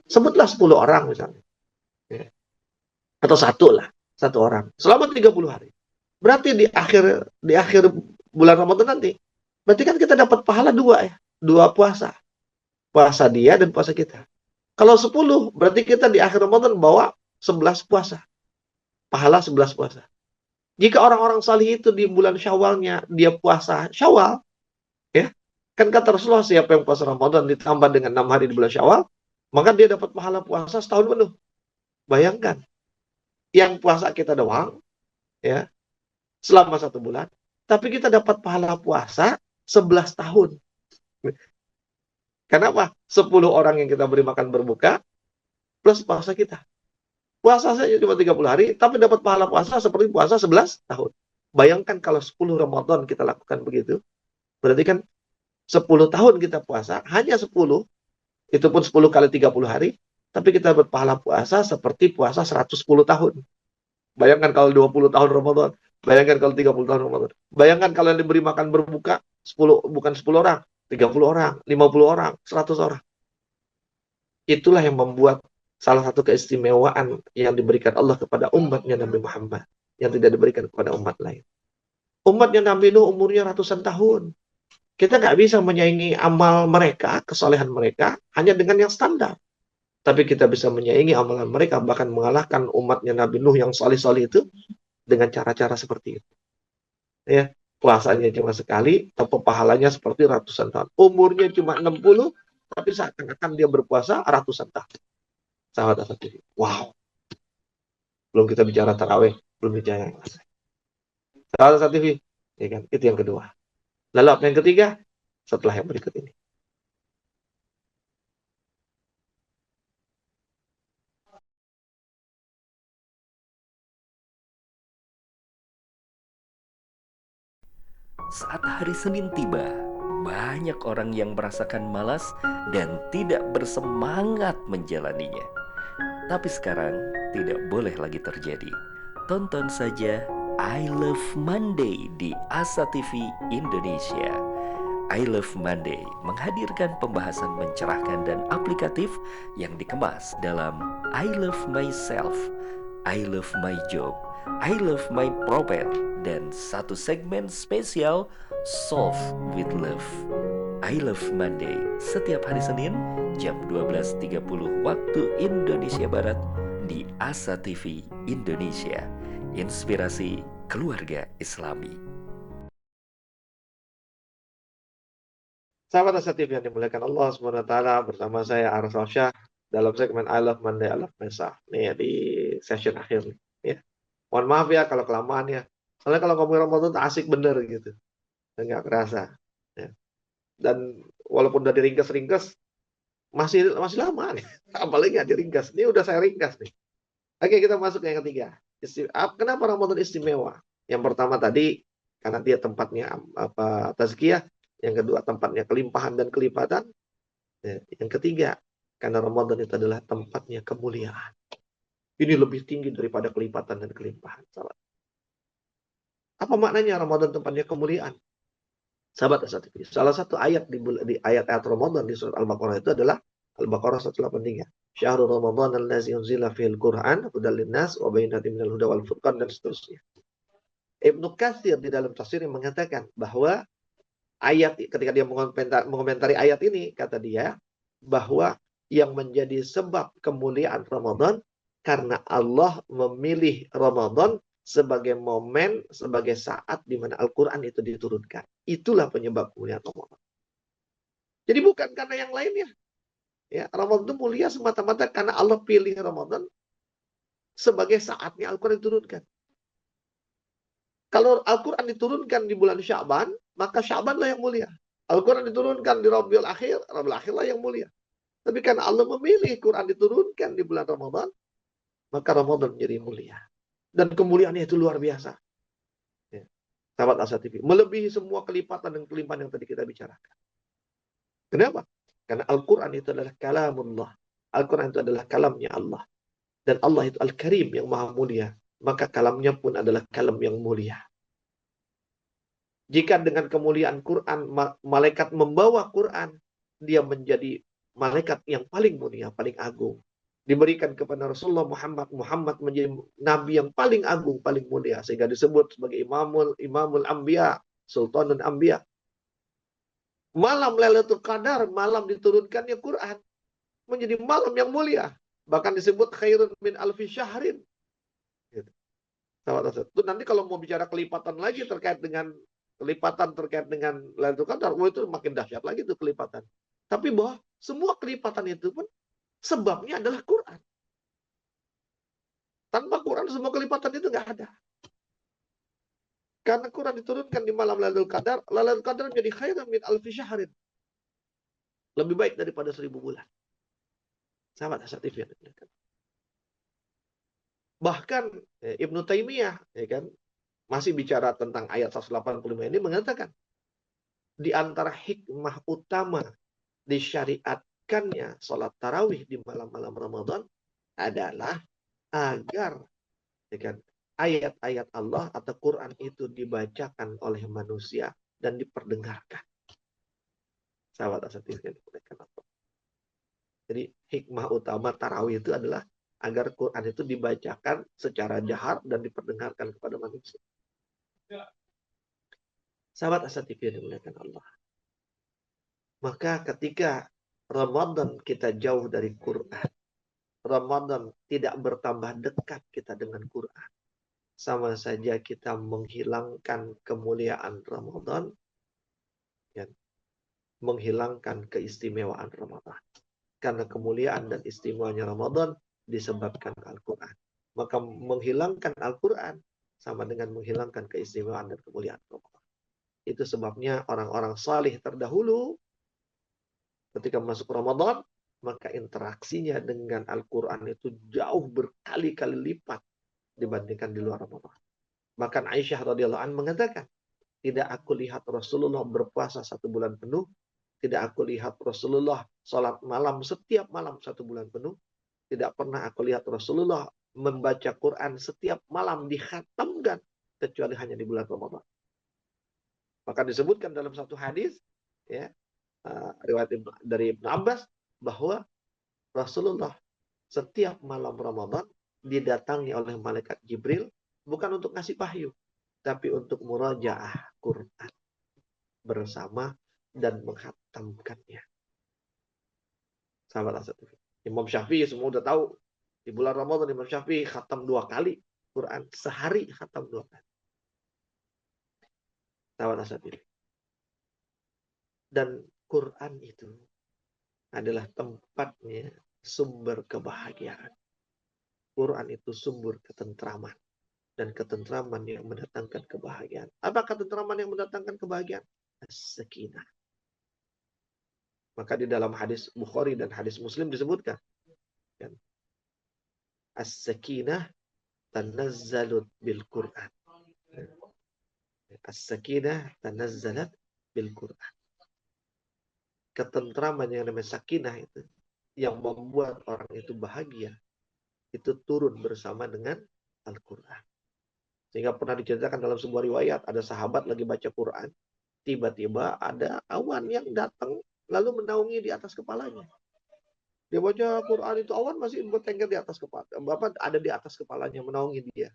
Sebutlah 10 orang misalnya. Atau satu orang. Selama 30 hari. Berarti di akhir bulan Ramadan nanti, berarti kan kita dapat pahala 2 ya. 2 puasa. Puasa dia dan puasa kita. Kalau 10, berarti kita di akhir Ramadan bawa 11 puasa. Pahala 11 puasa. Jika orang-orang salih itu di bulan Syawalnya dia puasa Syawal, ya, kan kata Rasulullah, siapa yang puasa Ramadan ditambah dengan 6 hari di bulan Syawal, maka dia dapat pahala puasa setahun penuh. Bayangkan, yang puasa kita doang, ya, selama 1 bulan, tapi kita dapat pahala puasa 11 tahun. Kenapa? 10 orang yang kita beri makan berbuka, plus puasa kita. Puasa saja cuma 30 hari, tapi dapat pahala puasa seperti puasa 11 tahun. Bayangkan kalau 10 Ramadan kita lakukan begitu, berarti kan 10 tahun kita puasa, hanya 10, itu pun 10 kali 30 hari, tapi kita berpahala puasa seperti puasa 110 tahun. Bayangkan kalau 20 tahun Ramadan, bayangkan kalau 30 tahun Ramadan. Bayangkan kalau yang diberi makan berbuka 10, bukan 10 orang, 30 orang, 50 orang, 100 orang. Itulah yang membuat salah satu keistimewaan yang diberikan Allah kepada umatnya Nabi Muhammad, yang tidak diberikan kepada umat lain. Umatnya Nabi Nuh umurnya ratusan tahun. Kita nggak bisa menyaingi amal mereka, kesolehan mereka, hanya dengan yang standar. Tapi kita bisa menyaingi amalan mereka, bahkan mengalahkan umatnya Nabi Nuh yang solih-solih itu, dengan cara-cara seperti itu. Ya, puasanya cuma sekali, tapi pahalanya seperti ratusan tahun. Umurnya cuma 60, tapi seakan-akan dia berpuasa ratusan tahun. Sahabat Asa TV. Wow. Belum kita bicara tarawih, belum bicara yang lain. Sahabat Asa TV. Ya kan? Itu yang kedua. Lalu apa yang ketiga? Setelah yang berikut ini. Saat hari Senin tiba, banyak orang yang merasakan malas dan tidak bersemangat menjalaninya. Tapi sekarang tidak boleh lagi terjadi. Tonton saja I Love Monday di Asa TV Indonesia. I Love Monday menghadirkan pembahasan mencerahkan dan aplikatif yang dikemas dalam I Love Myself, I Love My Job, I Love My Prophet, dan satu segmen spesial Solve with Love. I Love Monday setiap hari Senin jam 12.30 waktu Indonesia Barat di Asa TV Indonesia. Inspirasi keluarga Islami. Sahabat Asa TV yang dimuliakan Allah SWT, bersama saya Aras Syah dalam segmen I Love Monday, I Love Myself. Nih ya, di session akhir nih. Ya. Mohon maaf ya kalau kelamaan ya. Soalnya kalau ngomongin Ramadan tuh asik bener gitu. Nggak kerasa. Ya. Dan walaupun udah diringkas-ringkas, masih lama nih. Apalagi nggak diringkas. Ini udah saya ringkas nih. Oke, kita masuk ke yang ketiga. Kenapa Ramadan istimewa? Yang pertama tadi, karena dia tempatnya tazkiyah. Yang kedua, tempatnya kelimpahan dan kelipatan. Yang ketiga, karena Ramadan itu adalah tempatnya kemuliaan. Ini lebih tinggi daripada kelipatan dan kelimpahan. Sahabat. Apa maknanya Ramadan tempatnya kemuliaan? Sahabat Asatidz, salah satu ayat di ayat-ayat Ramadan di surat Al-Baqarah itu adalah Al-Baqarah 183. Syahrul Ramadan allazi unzila fil Qur'an hudal linnas wa bayyinatin minal huda wal furqan, dan seterusnya. Ibnu Katsir di dalam tafsirnya mengatakan bahwa ayat ketika dia mengomentari ayat ini, kata dia bahwa yang menjadi sebab kemuliaan Ramadan karena Allah memilih Ramadan sebagai momen, sebagai saat di mana Al-Quran itu diturunkan. Itulah penyebab kemuliaan Ramadan. Jadi bukan karena yang lainnya. Ya, Ramadan itu mulia semata-mata karena Allah pilih Ramadan sebagai saatnya Al-Quran diturunkan. Kalau Al-Quran diturunkan di bulan Sya'ban, maka Sya'ban lah yang mulia. Al-Quran diturunkan di Rabiul Akhir lah yang mulia. Tapi karena Allah memilih Quran diturunkan di bulan Ramadan, maka Ramadan menjadi mulia. Dan kemuliaannya itu luar biasa. Ya. Sahabat Asa TV, melebihi semua kelipatan dan kelimpahan yang tadi kita bicarakan. Kenapa? Karena Al-Quran itu adalah kalamullah. Al-Quran itu adalah kalamnya Allah. Dan Allah itu Al-Karim, yang maha mulia. Maka kalamnya pun adalah kalam yang mulia. Jika dengan kemuliaan Quran, malaikat membawa Quran, dia menjadi malaikat yang paling mulia, paling agung. Diberikan kepada Rasulullah Muhammad menjadi nabi yang paling agung, paling mulia, sehingga disebut sebagai imamul anbiya, sultanul anbiya. Malam Lailatul Qadar, malam diturunkannya Quran, menjadi malam yang mulia, bahkan disebut khairun min alfi syahrin. Gitu. Itu nanti kalau mau bicara kelipatan lagi terkait dengan Lailatul Qadar, itu makin dahsyat lagi tuh kelipatan. Tapi bahwa semua kelipatan itu pun sebabnya adalah Quran. Tanpa Quran semua kelipatan itu nggak ada. Karena Quran diturunkan di malam Lailatul Qadar menjadi khairun min alfi syahrin. Lebih baik daripada 1000 bulan. Sahabat Asa TV. Bahkan Ibnu Taimiyah, ya kan, masih bicara tentang ayat 185 ini mengatakan, di antara hikmah utama disyariatkannya sholat tarawih di malam-malam Ramadan adalah agar, ya kan, ayat-ayat Allah atau Quran itu dibacakan oleh manusia dan diperdengarkan. Sahabat Asatidz yang dimuliakan Allah. Jadi hikmah utama tarawih itu adalah agar Quran itu dibacakan secara jahar dan diperdengarkan kepada manusia. Sahabat Asatidz yang dimuliakan Allah. Maka ketika Ramadan kita jauh dari Quran, Ramadan tidak bertambah dekat kita dengan Quran, sama saja kita menghilangkan kemuliaan Ramadan, ya, menghilangkan keistimewaan Ramadan. Karena kemuliaan dan istimewanya Ramadan disebabkan Al-Quran. Maka menghilangkan Al-Quran sama dengan menghilangkan keistimewaan dan kemuliaan Ramadan. Itu sebabnya orang-orang salih terdahulu ketika masuk Ramadan, maka interaksinya dengan Al-Quran itu jauh berkali-kali lipat dibandingkan di luar Ramadan. Bahkan Aisyah radhiyallahu anha mengatakan, Tidak aku lihat Rasulullah berpuasa 1 bulan penuh. Tidak aku lihat Rasulullah sholat malam setiap malam 1 bulan penuh. Tidak pernah aku lihat Rasulullah membaca Quran setiap malam dikhatamkan. Kecuali hanya di bulan Ramadan. Maka disebutkan dalam satu hadis, ya, riwayat dari Ibnu Abbas, bahwa Rasulullah setiap malam Ramadan didatangi oleh malaikat Jibril bukan untuk ngasih wahyu, tapi untuk murajaah Quran bersama dan menghatamkannya. Sahabat Asad. Imam Syafi'i semua udah tahu, di bulan Ramadan Imam Syafi'i khatam 2 kali Quran, sehari khatam 2 kali. Sahabat Asad. Dan Quran itu adalah tempatnya sumber kebahagiaan. Quran itu sumber ketentraman. Dan ketentraman yang mendatangkan kebahagiaan. Apa ketentraman yang mendatangkan kebahagiaan? As-sakinah. Maka di dalam hadis Bukhari dan hadis Muslim disebutkan, kan, as-sakinah tanazzalut bil Quran. As-sakinah tanazzalat bil Quran. Ketentraman yang namanya sakinah itu, yang membuat orang itu bahagia, itu turun bersama dengan Al-Quran. Sehingga pernah diceritakan dalam sebuah riwayat, ada sahabat lagi baca Quran, tiba-tiba ada awan yang datang lalu menaungi di atas kepalanya. Dia baca Quran itu, awan masih bertengger di atas kepala. Bapak ada di atas kepalanya menaungi dia.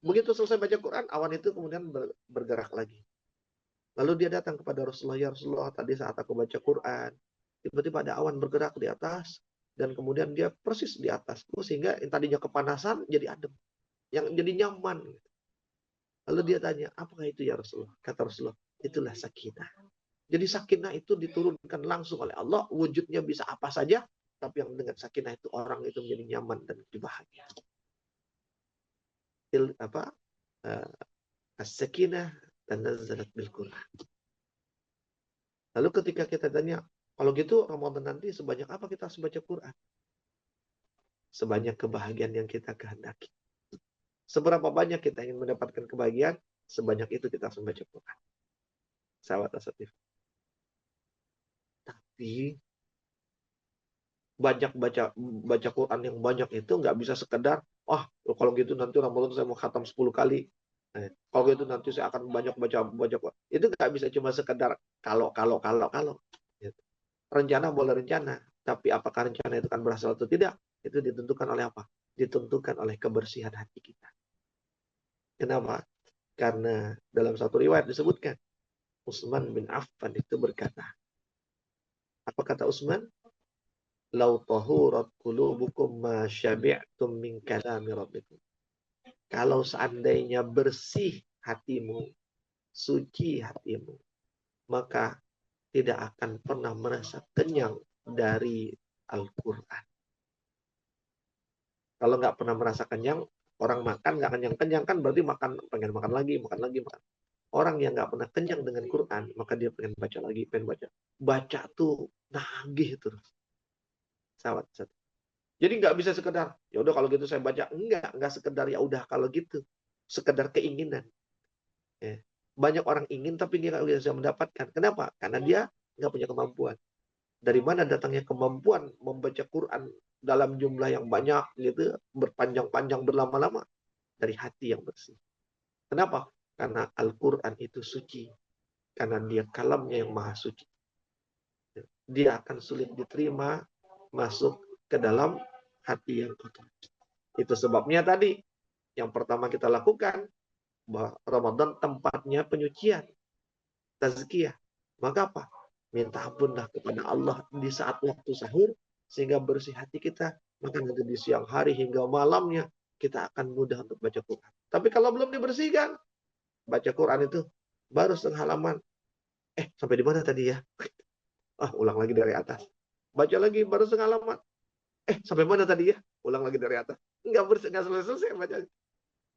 Begitu selesai baca Quran, awan itu kemudian bergerak lagi. Lalu dia datang kepada Rasulullah, ya Rasulullah, tadi saat aku baca Quran, tiba-tiba ada awan bergerak di atas, dan kemudian dia persis di atasku, sehingga yang tadinya kepanasan jadi adem, yang jadi nyaman. Lalu dia tanya, apakah itu ya Rasulullah? Kata Rasulullah, itulah sakinah. Jadi sakinah itu diturunkan langsung oleh Allah, wujudnya bisa apa saja, tapi yang dengan sakinah itu orang itu menjadi nyaman dan bahagia. Apa? As-sakinah tanazzalat bil Quran. Lalu ketika kita tanya, kalau gitu Ramadan nanti sebanyak apa kita harus baca Quran? Sebanyak kebahagiaan yang kita kehendaki. Seberapa banyak kita ingin mendapatkan kebahagiaan, sebanyak itu kita harus membaca Quran. Sahabat Asatif. Tapi banyak baca Quran yang banyak itu nggak bisa sekedar, kalau gitu nanti Ramadan saya mau khatam 10 kali. Kalau gitu nanti saya akan banyak baca Quran. Itu nggak bisa cuma sekedar kalau. Gitu. Rencana boleh rencana, tapi apakah rencana itu akan berhasil atau tidak, itu ditentukan oleh apa? Ditentukan oleh kebersihan hati kita. Kenapa? Karena dalam satu riwayat disebutkan, Utsman bin Affan itu berkata, apa kata Utsman? Lau tahurat qulubukum ma syabi'tum min kalami rabbikum. Kalau seandainya bersih hatimu, suci hatimu, maka tidak akan pernah merasa kenyang dari Al-Quran. Kalau nggak pernah merasa kenyang, orang makan nggak kenyang-kenyang, kan berarti pengen makan lagi, makan lagi, makan. Orang yang nggak pernah kenyang dengan Quran, maka dia pengen baca lagi, pengen baca. Baca tuh nagih terus. Sahabat. Jadi nggak bisa sekedar, ya udah kalau gitu saya baca. Enggak sekedar ya udah kalau gitu. Sekedar keinginan. Ya. Banyak orang ingin tapi dia nggak bisa mendapatkan. Kenapa? Karena dia nggak punya kemampuan. Dari mana datangnya kemampuan membaca Quran dalam jumlah yang banyak gitu, berpanjang-panjang berlama-lama? Dari hati yang bersih. Kenapa? Karena Al-Quran itu suci. Karena dia kalamnya yang maha suci. Dia akan sulit diterima masuk ke dalam hati yang kotor. Itu sebabnya tadi yang pertama kita lakukan, bahwa Ramadan tempatnya penyucian, tazkiyah. Maka apa? Minta ampunlah kepada Allah di saat waktu sahur, sehingga bersih hati kita. Maka nanti di siang hari hingga malamnya kita akan mudah untuk baca Quran. Tapi kalau belum dibersihkan, baca Quran itu baru setengah halaman. Sampai di mana tadi ya? Ulang lagi dari atas. Baca lagi baru setengah halaman. Sampai mana tadi ya? Ulang lagi dari atas. Nggak selesai baca.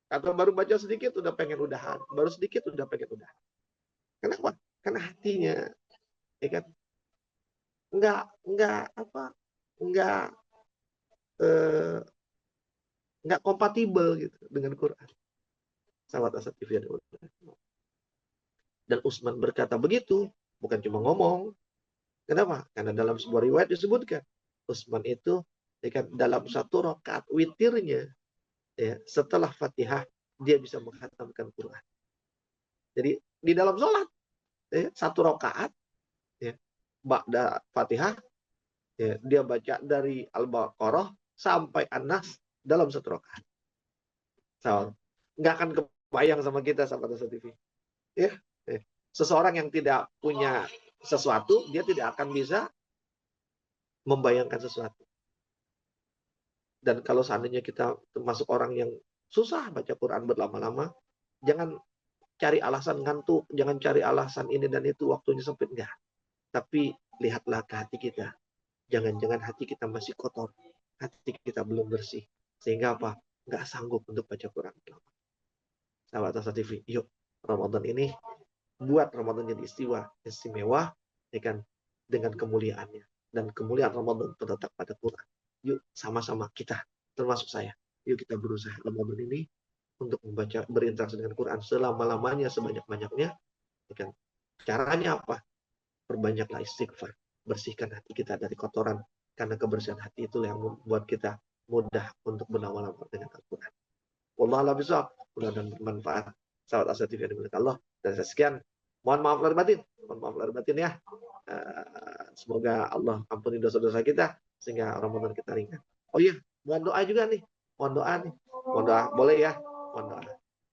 Atau baru baca sedikit udah pengen udahan. Baru sedikit udah pengen udahan. Kenapa? Karena hatinya, ya kan, nggak apa, nggak eh, nggak kompatibel gitu dengan Quran. Sahabat Asad TV. Dan Utsman berkata begitu, bukan cuma ngomong. Kenapa? Karena dalam sebuah riwayat disebutkan, Utsman itu dalam satu rakaat witirnya, ya, setelah Fatihah, dia bisa menghatamkan Quran. Jadi di dalam sholat, ya, satu rakaat, ya, ba'da Fatihah, ya, dia baca dari Al-Baqarah sampai An-Nas dalam satu rakaat. So, nggak akan kebayang sama kita, sahabat Asa TV. Ya, ya. Seseorang yang tidak punya sesuatu, dia tidak akan bisa membayangkan sesuatu. Dan kalau seandainya kita termasuk orang yang susah baca Quran berlama-lama, jangan cari alasan ngantuk, jangan cari alasan ini dan itu, waktunya sempit, enggak. Tapi lihatlah ke hati kita. Jangan-jangan hati kita masih kotor, hati kita belum bersih. Sehingga apa? Enggak sanggup untuk baca Quran. Sahabat Asa TV, yuk Ramadan ini buat Ramadan jadi istimewa, ya kan, dengan kemuliaannya. Dan kemuliaan Ramadan terletak pada Quran. Yuk sama-sama kita, termasuk saya, yuk kita berusaha Ramadan ini untuk membaca, berinteraksi dengan Quran selama-lamanya, sebanyak-banyaknya. Ya kan? Caranya apa? Perbanyaklah istighfar, bersihkan hati kita dari kotoran, karena kebersihan hati itu yang membuat kita mudah untuk berlama-lama dengan Al-Quran. Wallah alam bisawab, mudah-mudahan bermanfaat. Sahabat Asa TV yang dimuliakan Allah. Dan sekian, mohon maaf lahir batin, mohon maaf lahir batin ya. Semoga Allah ampuni dosa-dosa kita sehingga Ramadan kita ringan. Oh iya, mohon doa juga nih. Mohon doa nih. Mohon doa, boleh ya? Mohon doa.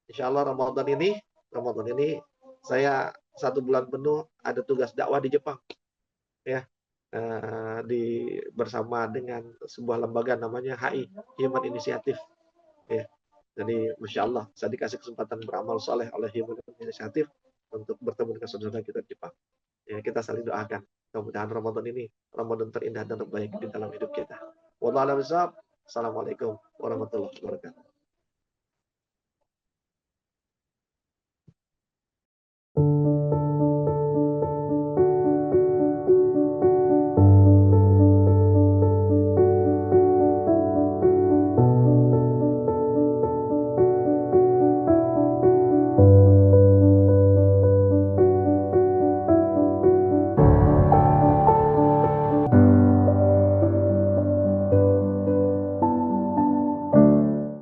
Insya Allah Ramadan ini saya 1 bulan penuh ada tugas dakwah di Jepang, ya. Bersama dengan sebuah lembaga namanya HI, Human Initiative, ya. Jadi Masya Allah, saya dikasih kesempatan beramal soleh oleh Human Initiative untuk bertemu dengan saudara kita di Jepang. Ya, kita saling doakan. Mudah-mudahan Ramadan ini Ramadan terindah dan terbaik di dalam hidup kita. Wallahu a'lam bishawab. Assalamualaikum warahmatullahi wabarakatuh.